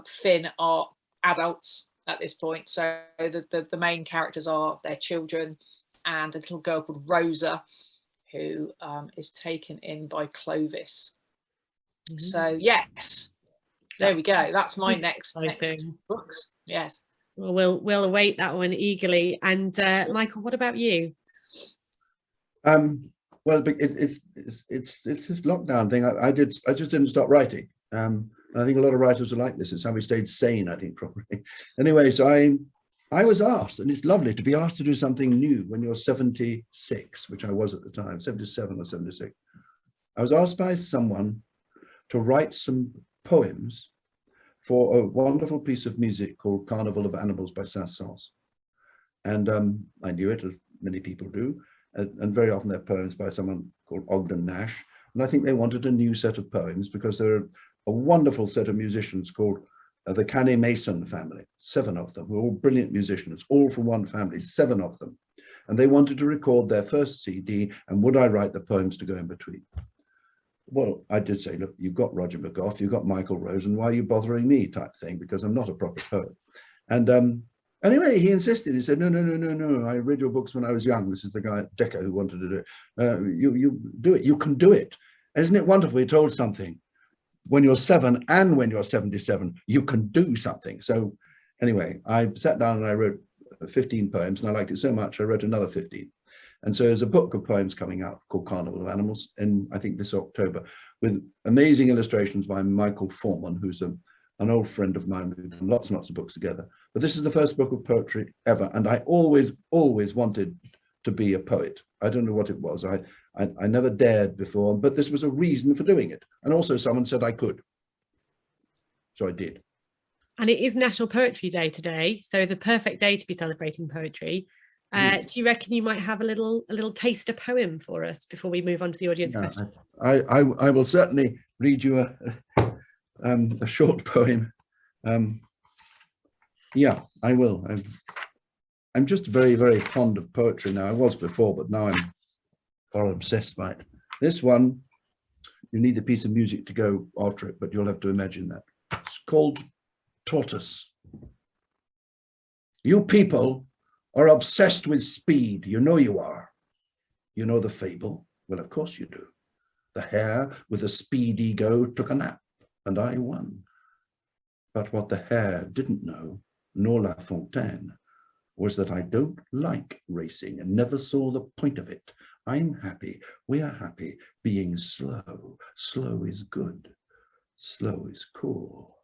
Finn are adults at this point. So the main characters are their children and a little girl called Rosa, who is taken in by Clovis. So yes, there we go. That's my next books. Yes. Well, we'll await that one eagerly. And Michael, what about you? Well, it's this lockdown thing. I just didn't stop writing. And I think a lot of writers are like this. It's how we stayed sane, I think, probably. Anyway, so I was asked, and it's lovely to be asked to do something new when you're 76, which I was at the time, 77 or 76. I was asked by someone to write some poems for a wonderful piece of music called Carnival of Animals by Saint-Saëns. And I knew it, as many people do, and very often they're poems by someone called Ogden Nash. And I think they wanted a new set of poems because there are a wonderful set of musicians called the Canny Mason family, 7 of them, who are all brilliant musicians, all from one family, 7 of them. And they wanted to record their first CD, and would I write the poems to go in between? Well, I did say, look, you've got Roger McGough, you've got Michael Rosen, why are you bothering me, type thing, because I'm not a proper poet. And anyway, he insisted. He said, no, I read your books when I was young. This is the guy, Decker, who wanted to do it. You do it, you can do it. And isn't it wonderful, he told something. When you're 7 and when you're 77, you can do something. So anyway, I sat down and I wrote 15 poems, and I liked it so much, I wrote another 15. And so there's a book of poems coming out called Carnival of Animals in, I think, this October, with amazing illustrations by Michael Foreman, who's an old friend of mine. We've done lots and lots of books together. But this is the first book of poetry ever. And I always wanted to be a poet. I don't know what it was. I never dared before, but this was a reason for doing it. And also someone said I could. So I did. And it is National Poetry Day today, so the perfect day to be celebrating poetry. Do you reckon you might have a little taster poem for us before we move on to the audience question? I will certainly read you a short poem. Yeah, I will. I'm just very, very fond of poetry now. I was before, but now I'm far obsessed by it. This one, you need a piece of music to go after it, but you'll have to imagine that. It's called Tortoise. You people are obsessed with speed. You know you are. You know the fable? Well, of course you do. The hare with a speed ego took a nap, and I won. But what the hare didn't know, nor La Fontaine, was that I don't like racing and never saw the point of it. I'm happy, we're happy, being slow. Slow is good. Slow is cool.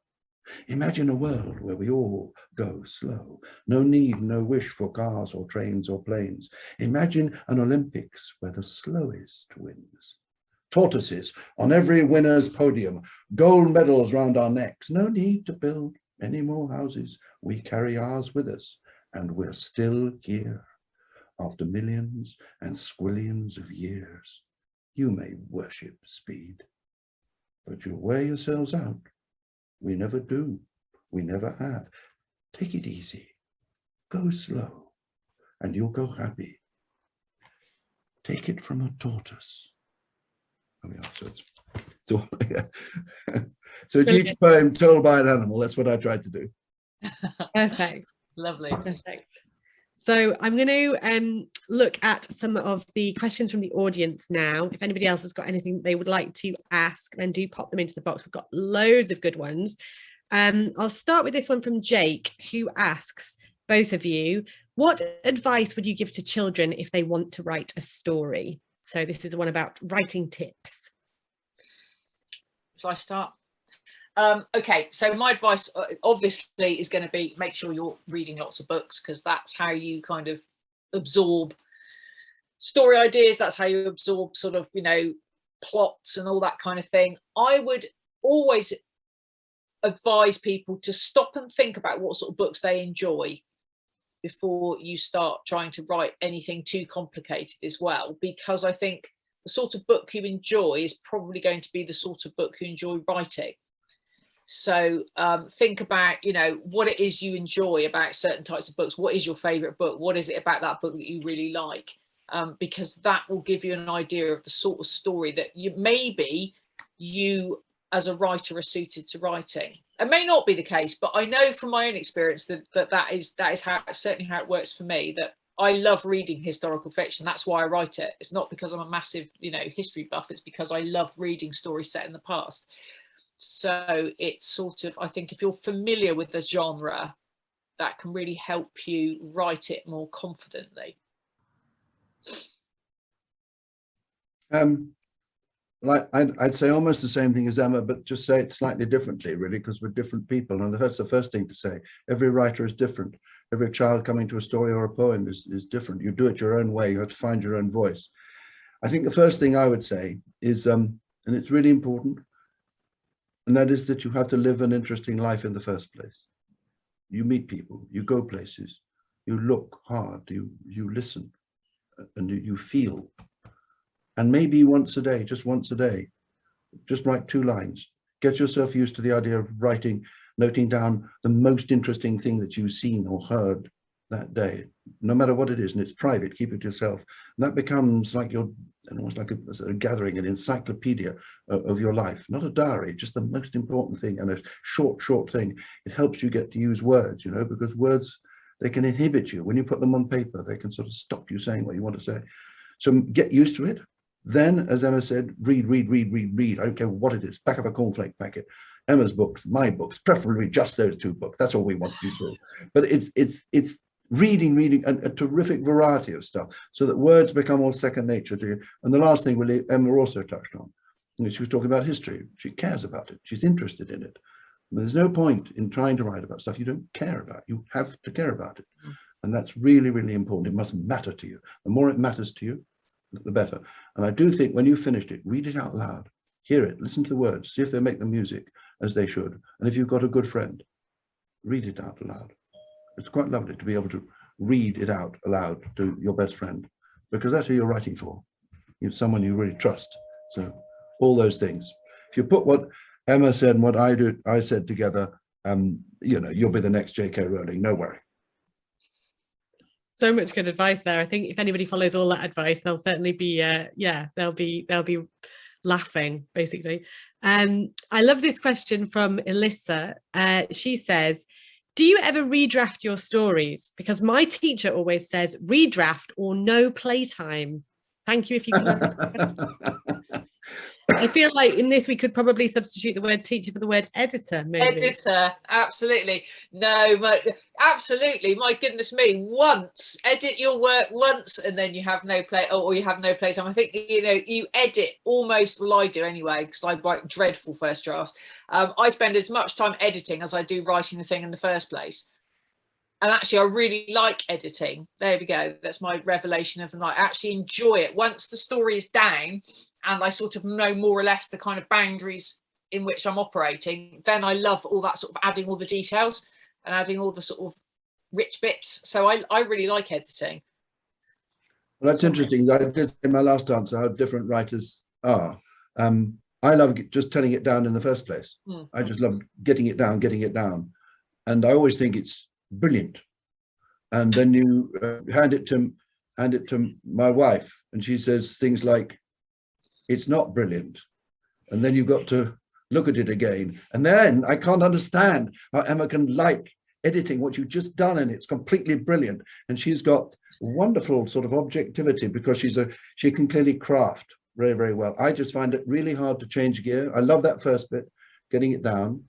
Imagine a world where we all go slow. No need, no wish for cars or trains or planes. Imagine an Olympics where the slowest wins. Tortoises on every winner's podium, gold medals round our necks. No need to build any more houses. We carry ours with us, and we're still here after millions and squillions of years. You may worship speed, but you'll wear yourselves out. We never do. We never have. Take it easy. Go slow, and you'll go happy. Take it from a tortoise. Oh, yeah, so it's each poem told by an animal. That's what I tried to do. Perfect. Lovely. Perfect. So I'm going to look at some of the questions from the audience now. If anybody else has got anything they would like to ask, then do pop them into the box. We've got loads of good ones. I'll start with this one from Jake, who asks, both of you, what advice would you give to children if they want to write a story? So this is the one about writing tips. Shall I start? Okay, so my advice obviously is going to be make sure you're reading lots of books, because that's how you kind of absorb story ideas. That's how you absorb sort of, you know, plots and all that kind of thing. I would always advise people to stop and think about what sort of books they enjoy before you start trying to write anything too complicated as well, because I think the sort of book you enjoy is probably going to be the sort of book you enjoy writing. So think about, you know, what it is you enjoy about certain types of books. What is your favorite book? What is it about that book that you really like? Because that will give you an idea of the sort of story that you as a writer are suited to writing. It may not be the case, but I know from my own experience that is how, certainly how it works for me, that I love reading historical fiction. That's why I write it. It's not because I'm a massive, you know, history buff. It's because I love reading stories set in the past. So it's sort of, I think if you're familiar with the genre, that can really help you write it more confidently. Like I'd say almost the same thing as Emma, but just say it slightly differently, really, because we're different people. And that's the first thing to say. Every writer is different. Every child coming to a story or a poem is different. You do it your own way. You have to find your own voice. I think the first thing I would say is, and it's really important, and that is that you have to live an interesting life in the first place. You meet people, you go places, you look hard, you listen, and you feel. And maybe once a day, just write 2 lines. Get yourself used to the idea of writing, noting down the most interesting thing that you've seen or heard that day, no matter what it is, and it's private, keep it to yourself. And that becomes like almost like a gathering, an encyclopedia of your life, not a diary, just the most important thing, and a short thing. It helps you get to use words, you know, because words, they can inhibit you. When you put them on paper, they can sort of stop you saying what you want to say. So get used to it. Then, as Emma said, read. I don't care what it is. Back of a cornflake packet. Emma's books, my books, preferably just those 2 books. That's all we want you to do. But it's reading a terrific variety of stuff, so that words become all second nature to you. And the last thing really Emma also touched on, she was talking about history. She cares about it. She's interested in it. And there's no point in trying to write about stuff you don't care about. You have to care about it. And that's really, really important. It must matter to you. The more it matters to you, the better. And I do think when you've finished it, read it out loud, hear it, listen to the words, see if they make the music as they should. And if you've got a good friend, read it out loud. It's quite lovely to be able to read it out aloud to your best friend, because that's who you're writing for. It's someone you really trust. So all those things. If you put what Emma said and what I said together, you know, you'll be the next J.K. Rowling, no worry. So much good advice there. I think if anybody follows all that advice, they'll certainly be they'll be laughing, basically. I love this question from Elissa. She says, do you ever redraft your stories? Because my teacher always says redraft or no playtime. Thank you if you can answer. I feel like in this we could probably substitute the word teacher for the word editor, maybe. Editor, absolutely. No, absolutely. My goodness me, once edit your work once and then you have no play, or you have no playtime. I think, you know, you edit almost, well, I do anyway, because I write dreadful first drafts. I spend as much time editing as I do writing the thing in the first place. And actually, I really like editing. There we go. That's my revelation of the night. I actually enjoy it. Once the story is down and I sort of know more or less the kind of boundaries in which I'm operating, then I love all that sort of adding all the details and adding all the sort of rich bits. So I really like editing. Well, that's interesting. I did in my last answer how different writers are. I love just telling it down in the first place. I just love getting it down. And I always think it's brilliant. And then you hand it to my wife, and she says things like, it's not brilliant. And then you've got to look at it again. And then I can't understand how Emma can like editing what you've just done, and it's completely brilliant. And she's got wonderful sort of objectivity because she can clearly craft very, very well. I just find it really hard to change gear. I love that first bit, getting it down.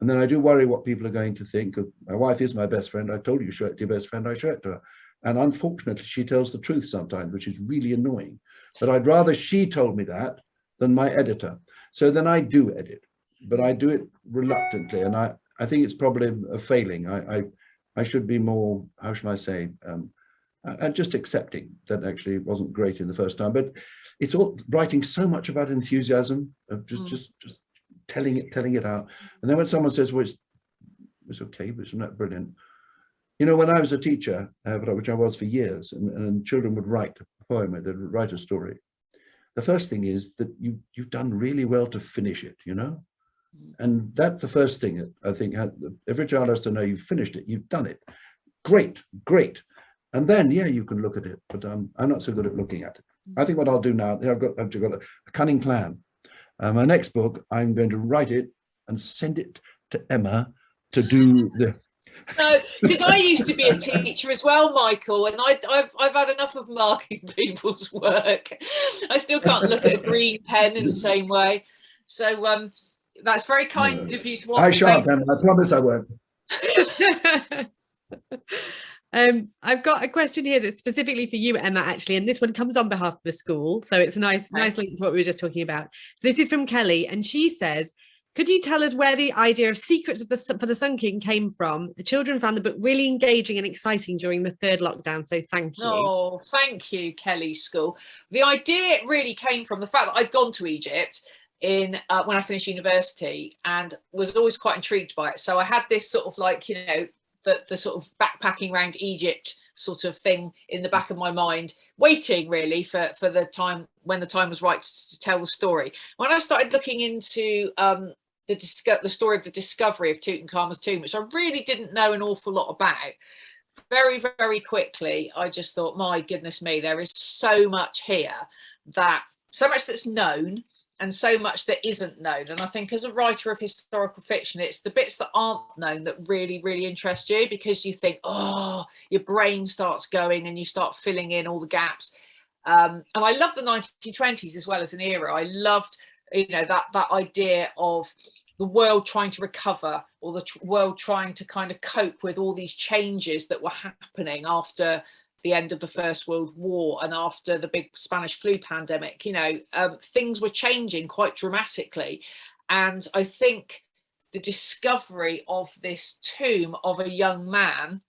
And then I do worry what people are going to think. My wife is my best friend. I told you, show it to your best friend, I show it to her. And unfortunately, she tells the truth sometimes, which is really annoying. But I'd rather she told me that than my editor. So then I do edit, but I do it reluctantly. And I think it's probably a failing. I should be more, how should I say, just accepting that actually it wasn't great in the first time. But it's all writing so much about enthusiasm, of just telling it out. And then when someone says, well, it's okay, but it's not brilliant. You know, when I was a teacher, which I was for years, and children would write a poem, they'd write a story. The first thing is that you've done really well to finish it, you know? And that's the first thing that I think every child has to know. You've finished it, you've done it. Great, great. And then, yeah, you can look at it, but I'm not so good at looking at it. I think what I'll do now, I've got a cunning plan. My next book, I'm going to write it and send it to Emma to do the... No, because I used to be a teacher as well, Michael, and I've had enough of marking people's work. I still can't look at a green pen in the same way. So that's very kind of you to want. I shan't, Emma. I promise I won't. I've got a question here that's specifically for you, Emma, actually, and this one comes on behalf of the school, so it's a nice link to what we were just talking about. So this is from Kelly, and she says, could you tell us where the idea of Secrets for the Sun King came from? The children found the book really engaging and exciting during the third lockdown, so thank you. Oh, thank you, Kelly School. The idea really came from the fact that I'd gone to Egypt when I finished university and was always quite intrigued by it. So I had this sort of like, you know, the sort of backpacking around Egypt sort of thing in the back of my mind, waiting really for the time when the time was right to tell the story. When I started looking into the story of the discovery of Tutankhamun's tomb, which I really didn't know an awful lot about, very, very quickly, I just thought, my goodness me, there is so much here, so much that's known and so much that isn't known. And I think as a writer of historical fiction, it's the bits that aren't known that really, really interest you, because you think, oh, your brain starts going and you start filling in all the gaps. And I love the 1920s as well as an era. I loved, you know, that idea of the world trying to recover, or the world trying to kind of cope with all these changes that were happening after the end of the First World War and after the big Spanish flu pandemic. You know, things were changing quite dramatically. And I think the discovery of this tomb of a young man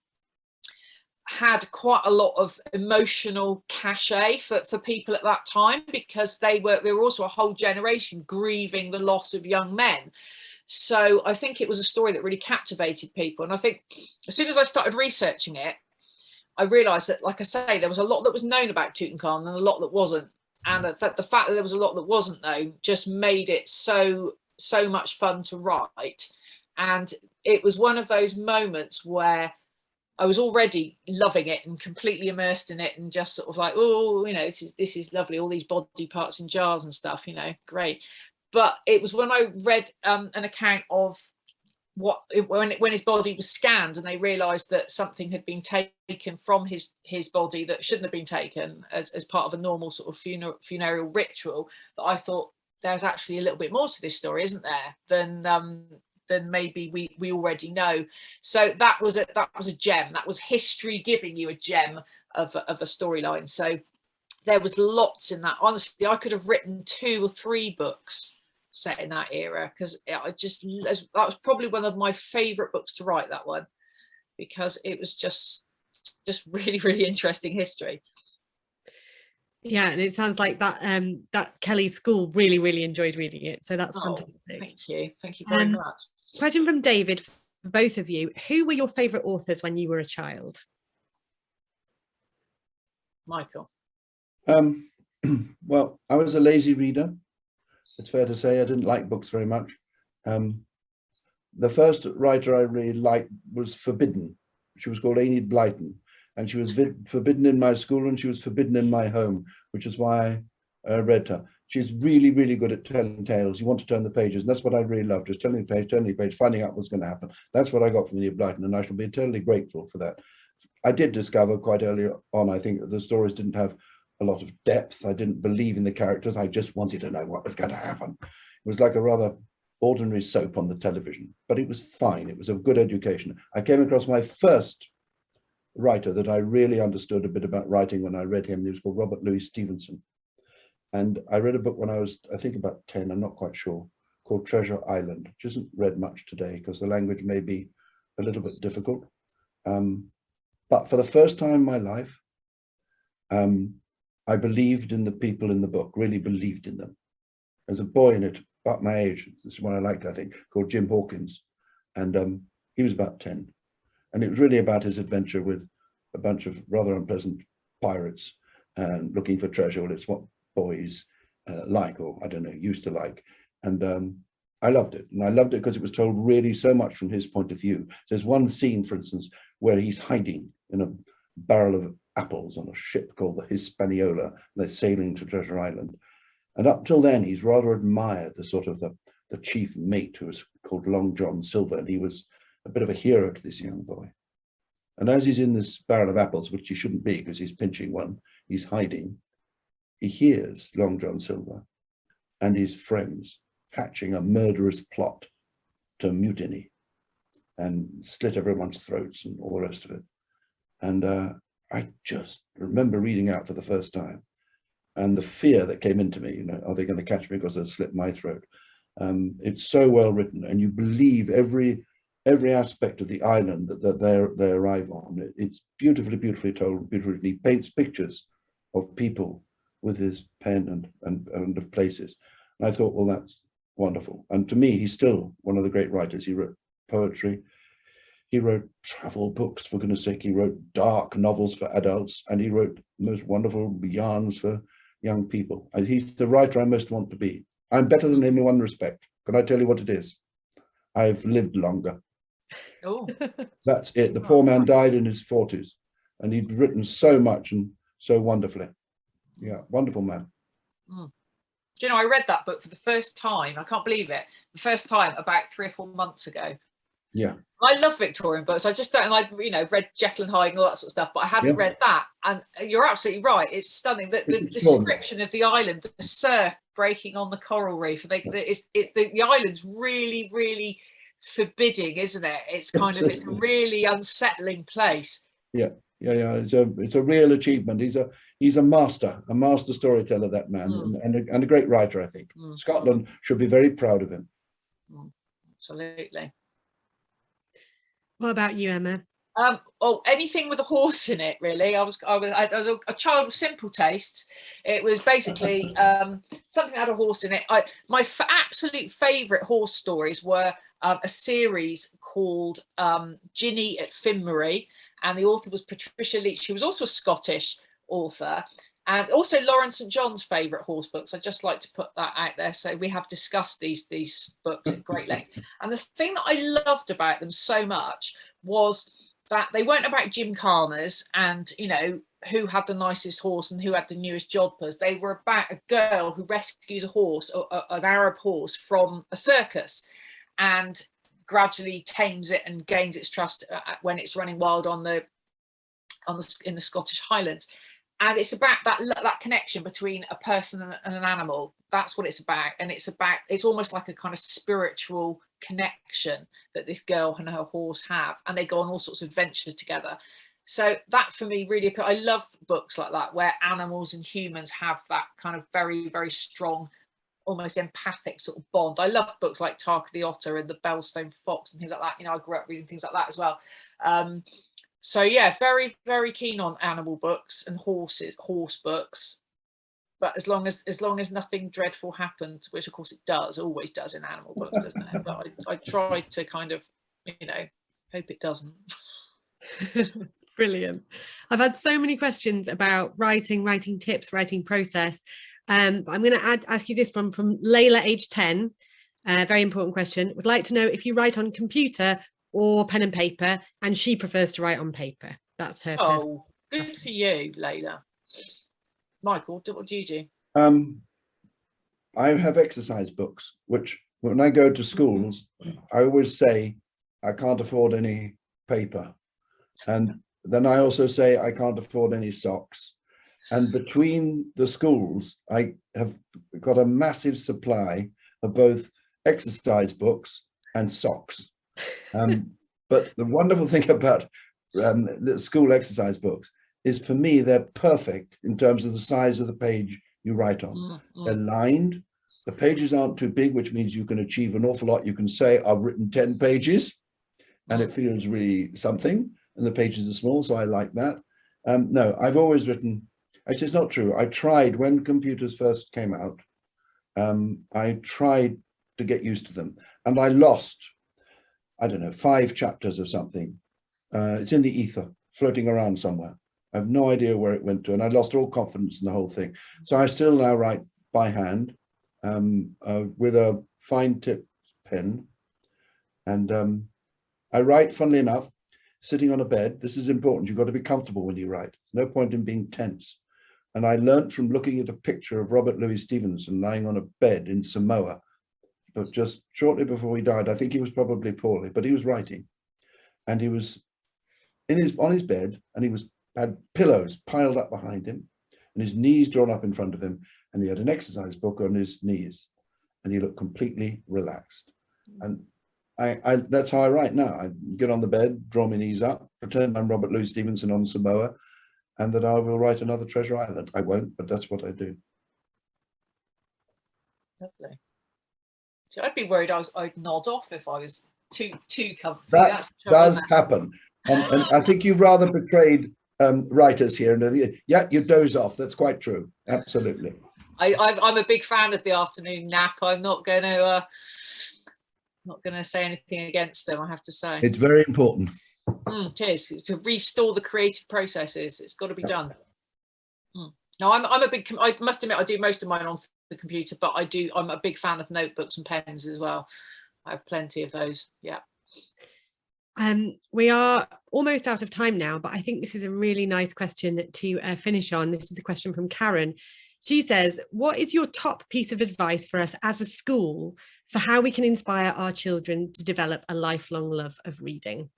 had quite a lot of emotional cachet for people at that time, because they were also a whole generation grieving the loss of young men. So I think it was a story that really captivated people. And I think as soon as I started researching it, I realized that, like I say, there was a lot that was known about Tutankhamun and a lot that wasn't. And the fact that there was a lot that wasn't known just made it so much fun to write. And it was one of those moments where I was already loving it and completely immersed in it, and just sort of like, oh, you know, this is lovely, all these body parts in jars and stuff, you know, great. But it was when I read an account of when his body was scanned and they realized that something had been taken from his body that shouldn't have been taken as part of a normal sort of funereal ritual, that I thought, there's actually a little bit more to this story, isn't there, than maybe we already know. So that was a gem. That was history giving you a gem of a storyline. So there was lots in that. Honestly, I could have written 2 or 3 books set in that era, because that was probably one of my favorite books to write, that one, because it was just really, really interesting history. Yeah, and it sounds like that Kelly School really, really enjoyed reading it, so that's fantastic. Thank you very much. Question from David for both of you: who were your favorite authors when you were a child? Michael. Well, I was a lazy reader. It's fair to say I didn't like books very much. The first writer I really liked was forbidden. She was called Enid Blyton, and she was forbidden in my school and she was forbidden in my home, which is why I read her. She's really, really good at telling tales. You want to turn the pages, and that's what I really love, just turning the page, finding out what's going to happen. That's what I got from the Blighton, and I shall be eternally grateful for that. I did discover quite early on, I think, that the stories didn't have a lot of depth. I didn't believe in the characters. I just wanted to know what was going to happen. It was like a rather ordinary soap on the television, but it was fine. It was a good education. I came across my first writer that I really understood a bit about writing when I read him. He was called Robert Louis Stevenson. And I read a book when I was, I think, about 10, I'm not quite sure, called Treasure Island, which isn't read much today because the language may be a little bit difficult. But for the first time in my life, I believed in the people in the book, really believed in them. There's a boy in it, about my age, this is one I liked, I think, called Jim Hawkins. And he was about 10. And it was really about his adventure with a bunch of rather unpleasant pirates and looking for treasure. Well, it's what boys like, or I don't know, used to like. And I loved it. And I loved it because it was told really so much from his point of view. There's one scene, for instance, where he's hiding in a barrel of apples on a ship called the Hispaniola. They're sailing to Treasure Island. And up till then, he's rather admired the sort of the chief mate, who was called Long John Silver. And he was a bit of a hero to this young boy. And as he's in this barrel of apples, which he shouldn't be because he's pinching one, he's hiding, he hears Long John Silver and his friends hatching a murderous plot to mutiny and slit everyone's throats and all the rest of it. And I just remember reading out for the first time, and the fear that came into me, you know, are they going to catch me because they'll slit my throat? It's so well written, and you believe every aspect of the island that they arrive on. It's beautifully told, beautifully. He paints pictures of people with his pen and of places. And I thought, well, that's wonderful. And to me, he's still one of the great writers. He wrote poetry, he wrote travel books, for goodness sake, he wrote dark novels for adults, and he wrote the most wonderful yarns for young people. And he's the writer I most want to be. I'm better than him in one respect. Can I tell you what it is? I've lived longer. Oh, That's it. The poor man died in his 40s, and he'd written so much and so wonderfully. Yeah, wonderful man. do you know, I read that book for the first time. I can't believe it. The first time about 3 or 4 months ago. Yeah. I love Victorian books. I just don't, and I, you know, read Jekyll and Hyde and all that sort of stuff, but I hadn't read that. And you're absolutely right. It's stunning. The description of the island, the surf breaking on the coral reef. The island's really, really forbidding, isn't it? It's kind of, it's a really unsettling place. Yeah. It's a real achievement. He's a master storyteller, that man, and a great writer, I think. Scotland should be very proud of him. Absolutely. What about you, Emma? Anything with a horse in it, really. I was a child with simple tastes. It was basically something that had a horse in it. My absolute favourite horse stories were a series called Ginny at Finmaree, and the author was Patricia Leach. She was also a Scottish author, and also Lauren St John's favourite horse books. I'd just like to put that out there. So we have discussed these books at great length. And the thing that I loved about them so much was that they weren't about gymkhanas and, you know, who had the nicest horse and who had the newest jodhpurs. They were about a girl who rescues a horse, an Arab horse, from a circus, and gradually tames it and gains its trust when it's running wild in the Scottish Highlands. And it's about that connection between a person and an animal. That's what it's about. And it's almost like a kind of spiritual connection that this girl and her horse have, and they go on all sorts of adventures together. So that for me really, I love books like that where animals and humans have that kind of very, very strong, almost empathic sort of bond. I love books like Tarka the Otter and the Bellstone Fox and things like that. You know, I grew up reading things like that as well. So yeah, very, very keen on animal books and horse books. But as long as nothing dreadful happens, which of course it always does in animal books, doesn't it? But I try to kind of, you know, hope it doesn't. Brilliant. I've had so many questions about writing tips, writing process. But I'm going to ask you this from Layla, age 10. Very important question. Would like to know if you write on computer or pen and paper, and she prefers to write on paper. That's her. Oh, good for you, Layla. Michael, what do you do? I have exercise books, which when I go to schools, I always say, I can't afford any paper. And then I also say, I can't afford any socks. And between the schools, I have got a massive supply of both exercise books and socks. But the wonderful thing about the school exercise books is, for me, they're perfect in terms of the size of the page you write on. They're lined. The pages aren't too big, which means you can achieve an awful lot. You can say, I've written 10 pages, and it feels really something. And the pages are small, so I like that. No, I've always written, actually, it's not true. I tried, when computers first came out, I tried to get used to them. And I lost, I don't know, 5 chapters of something. It's in the ether, floating around somewhere. I have no idea where it went to, and I lost all confidence in the whole thing. So I still now write by hand with a fine tip pen. And I write, funnily enough, sitting on a bed. This is important. You've got to be comfortable when you write. No point in being tense. And I learnt from looking at a picture of Robert Louis Stevenson lying on a bed in Samoa, but just shortly before he died. I think he was probably poorly, but he was writing. And he was on his bed, and he had pillows piled up behind him, and his knees drawn up in front of him, and he had an exercise book on his knees, and he looked completely relaxed. And that's how I write now. I get on the bed, draw my knees up, pretend I'm Robert Louis Stevenson on Samoa, and that I will write another Treasure Island. I won't, but that's what I do. Lovely. So I'd be worried I'd nod off if I was too comfy. That does happen. And I think you've rather betrayed writers here. And yeah, you doze off. That's quite true. Absolutely. I'm a big fan of the afternoon nap. I'm not going to say anything against them, I have to say. It's very important. It is, to restore the creative processes. It's got to be done. No, I must admit, I do most of mine on the computer, but I'm a big fan of notebooks and pens as well. I have plenty of those. Yeah. We are almost out of time now, but I think this is a really nice question to finish on. This is a question from Karen. She says, what is your top piece of advice for us as a school for how we can inspire our children to develop a lifelong love of reading?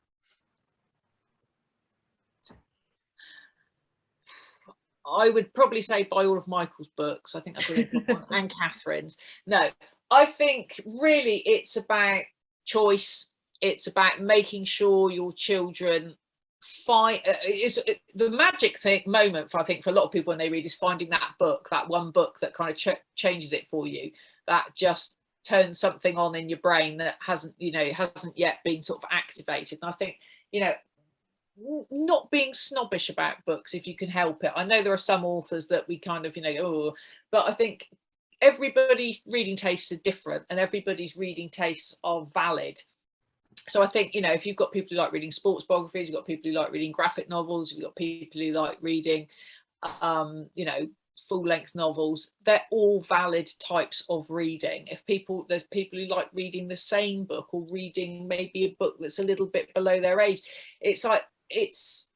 I would probably say buy all of Michael's books. I think that's really important, and Catherine's. No, I think really it's about choice. It's about making sure your children find the magic moment for, I think, for a lot of people when they read, is finding that book, that one book that kind of changes it for you, that just turns something on in your brain that hasn't yet been sort of activated. And I think, not being snobbish about books if you can help it. I know there are some authors that we kind of, but I think everybody's reading tastes are different and everybody's reading tastes are valid. So I think, if you've got people who like reading sports biographies, you've got people who like reading graphic novels, you've got people who like reading, full-length novels, they're all valid types of reading. There's people who like reading the same book or reading maybe a book that's a little bit below their age. It's like, it's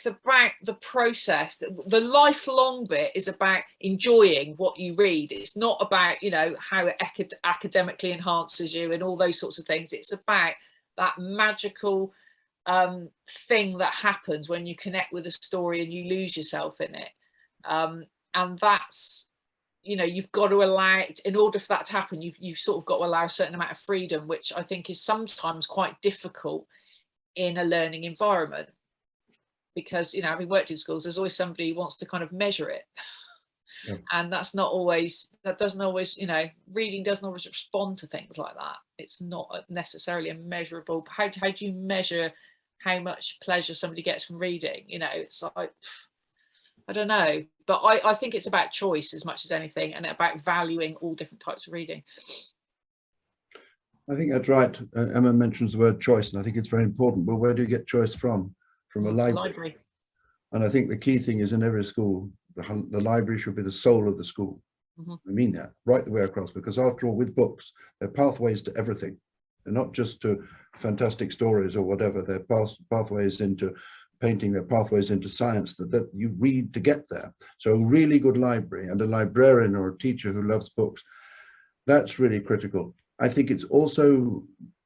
about the process. The lifelong bit is about enjoying what you read. It's not about, how it academically enhances you and all those sorts of things. It's about that magical thing that happens when you connect with a story and you lose yourself in it. And that's, you've got to allow it, in order for that to happen, you've sort of got to allow a certain amount of freedom, which I think is sometimes quite difficult in a learning environment. Because, having worked in schools, there's always somebody who wants to kind of measure it. Yeah. And that doesn't always, reading doesn't always respond to things like that. It's not necessarily a measurable. How do you measure how much pleasure somebody gets from reading? It's like, I don't know. But I think it's about choice as much as anything, and about valuing all different types of reading. I think that's right. Emma mentions the word choice, and I think it's very important. But where do you get choice from? From a library. And I think the key thing is, in every school, the library should be the soul of the school. I mean that right the way across, because after all, with books, they're pathways to everything. They're not just to fantastic stories or whatever. They're pathways into painting, they're pathways into science that you read to get there. So a really good library and a librarian or a teacher who loves books That's really critical. I think it's also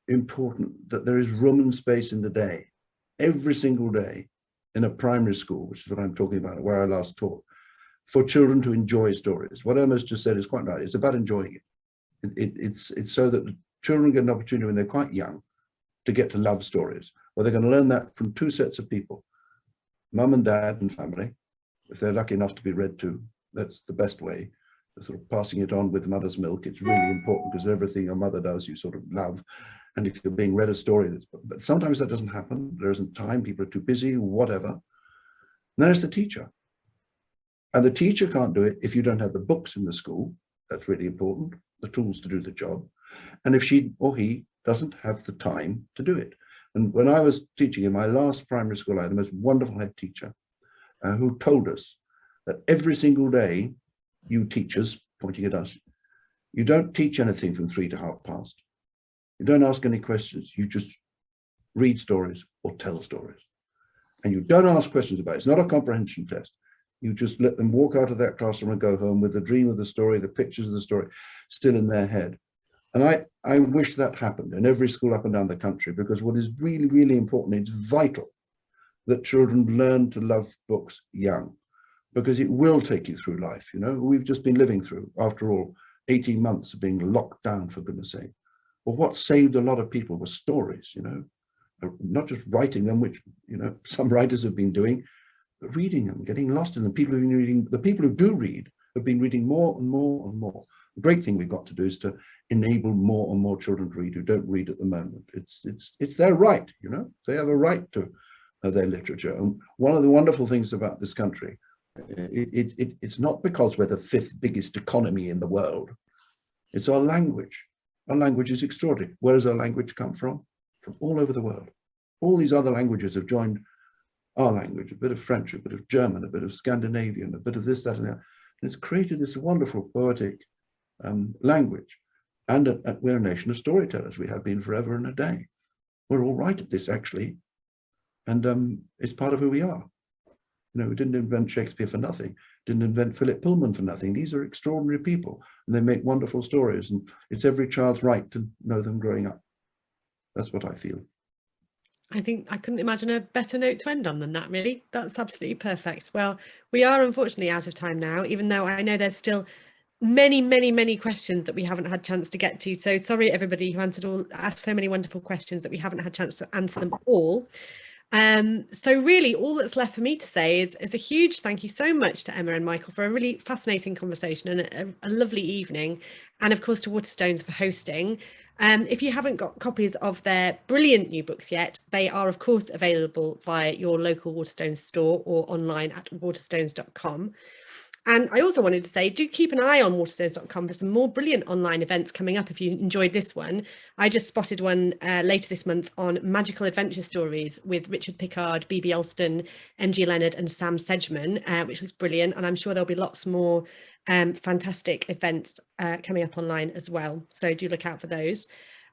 important that there is room and space in the day, every single day, in a primary school, which is what I'm talking about, where I last taught, for children to enjoy stories. What Emma's just said is quite right. It's about enjoying it. It's so that the children get an opportunity when they're quite young to get to love stories. Well, they're going to learn that from two sets of people, mum and dad and family, if they're lucky enough to be read to. That's the best way. Sort of passing it on with mother's milk. It's really important, because everything your mother does you sort of love. And if you're being read a story, but sometimes that doesn't happen. There isn't time, people are too busy, whatever. And there's the teacher. And the teacher can't do it if you don't have the books in the school. That's really important, the tools to do the job. And if she or he doesn't have the time to do it. And when I was teaching in my last primary school, I had the most wonderful head teacher who told us that every single day, you teachers, pointing at us, you don't teach anything from 3 to 1/2 past. You don't ask any questions. You just read stories or tell stories. And you don't ask questions about it. It's not a comprehension test. You just let them walk out of that classroom and go home with the dream of the story, the pictures of the story still in their head. And I wish that happened in every school up and down the country, because what is really, really important, it's vital that children learn to love books young, because it will take you through life. You know, we've just been living through, after all, 18 months of being locked down, for goodness sake. Well, what saved a lot of people were stories, you know, not just writing them, which, you know, some writers have been doing, but reading them, getting lost in them. People have been reading, the people who do read have been reading more and more and more. The great thing we've got to do is to enable more and more children to read who don't read at the moment. It's their right, you know, they have a right to their literature. And one of the wonderful things about this country, it's not because we're the 5th biggest economy in the world. It's our language. Our language is extraordinary. Where does our language come from? From all over the world. All these other languages have joined our language, a bit of French, a bit of German, a bit of Scandinavian, a bit of this, that, and that. And it's created this wonderful poetic language. And we're a nation of storytellers. We have been forever and a day. We're all right at this, actually. And it's part of who we are. You know, we didn't invent Shakespeare for nothing, didn't invent Philip Pullman for nothing. These are extraordinary people, and they make wonderful stories, and it's every child's right to know them growing up. That's what I feel. I think I couldn't imagine a better note to end on than that, really. That's absolutely perfect. Well, we are unfortunately out of time now, even though I know there's still many, many, many questions that we haven't had a chance to get to. So sorry, everybody who asked so many wonderful questions that we haven't had a chance to answer them all. So really all that's left for me to say is a huge thank you so much to Emma and Michael for a really fascinating conversation and a lovely evening, and of course to Waterstones for hosting. If you haven't got copies of their brilliant new books yet, they are of course available via your local Waterstones store or online at waterstones.com. And I also wanted to say, do keep an eye on waterstones.com for some more brilliant online events coming up if you enjoyed this one. I just spotted one later this month on magical adventure stories with Richard Pickard, B.B. Alston, M.G. Leonard and Sam Sedgman, which looks brilliant. And I'm sure there'll be lots more fantastic events coming up online as well. So do look out for those.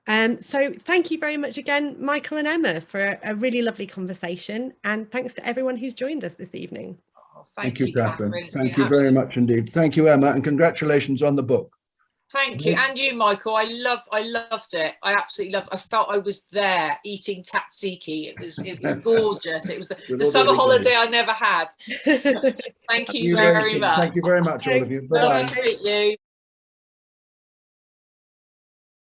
So thank you very much again, Michael and Emma, for a really lovely conversation. And thanks to everyone who's joined us this evening. Thank you, Catherine. Thank you very much indeed. Thank you, Emma, and congratulations on the book. Thank you, and you, Michael. I loved it. I absolutely loved it. I felt I was there eating tzatziki. It was gorgeous. It was the summer holiday I never had. Thank you very much. Thank you very much, all of you. Bye-bye. Nice to meet you.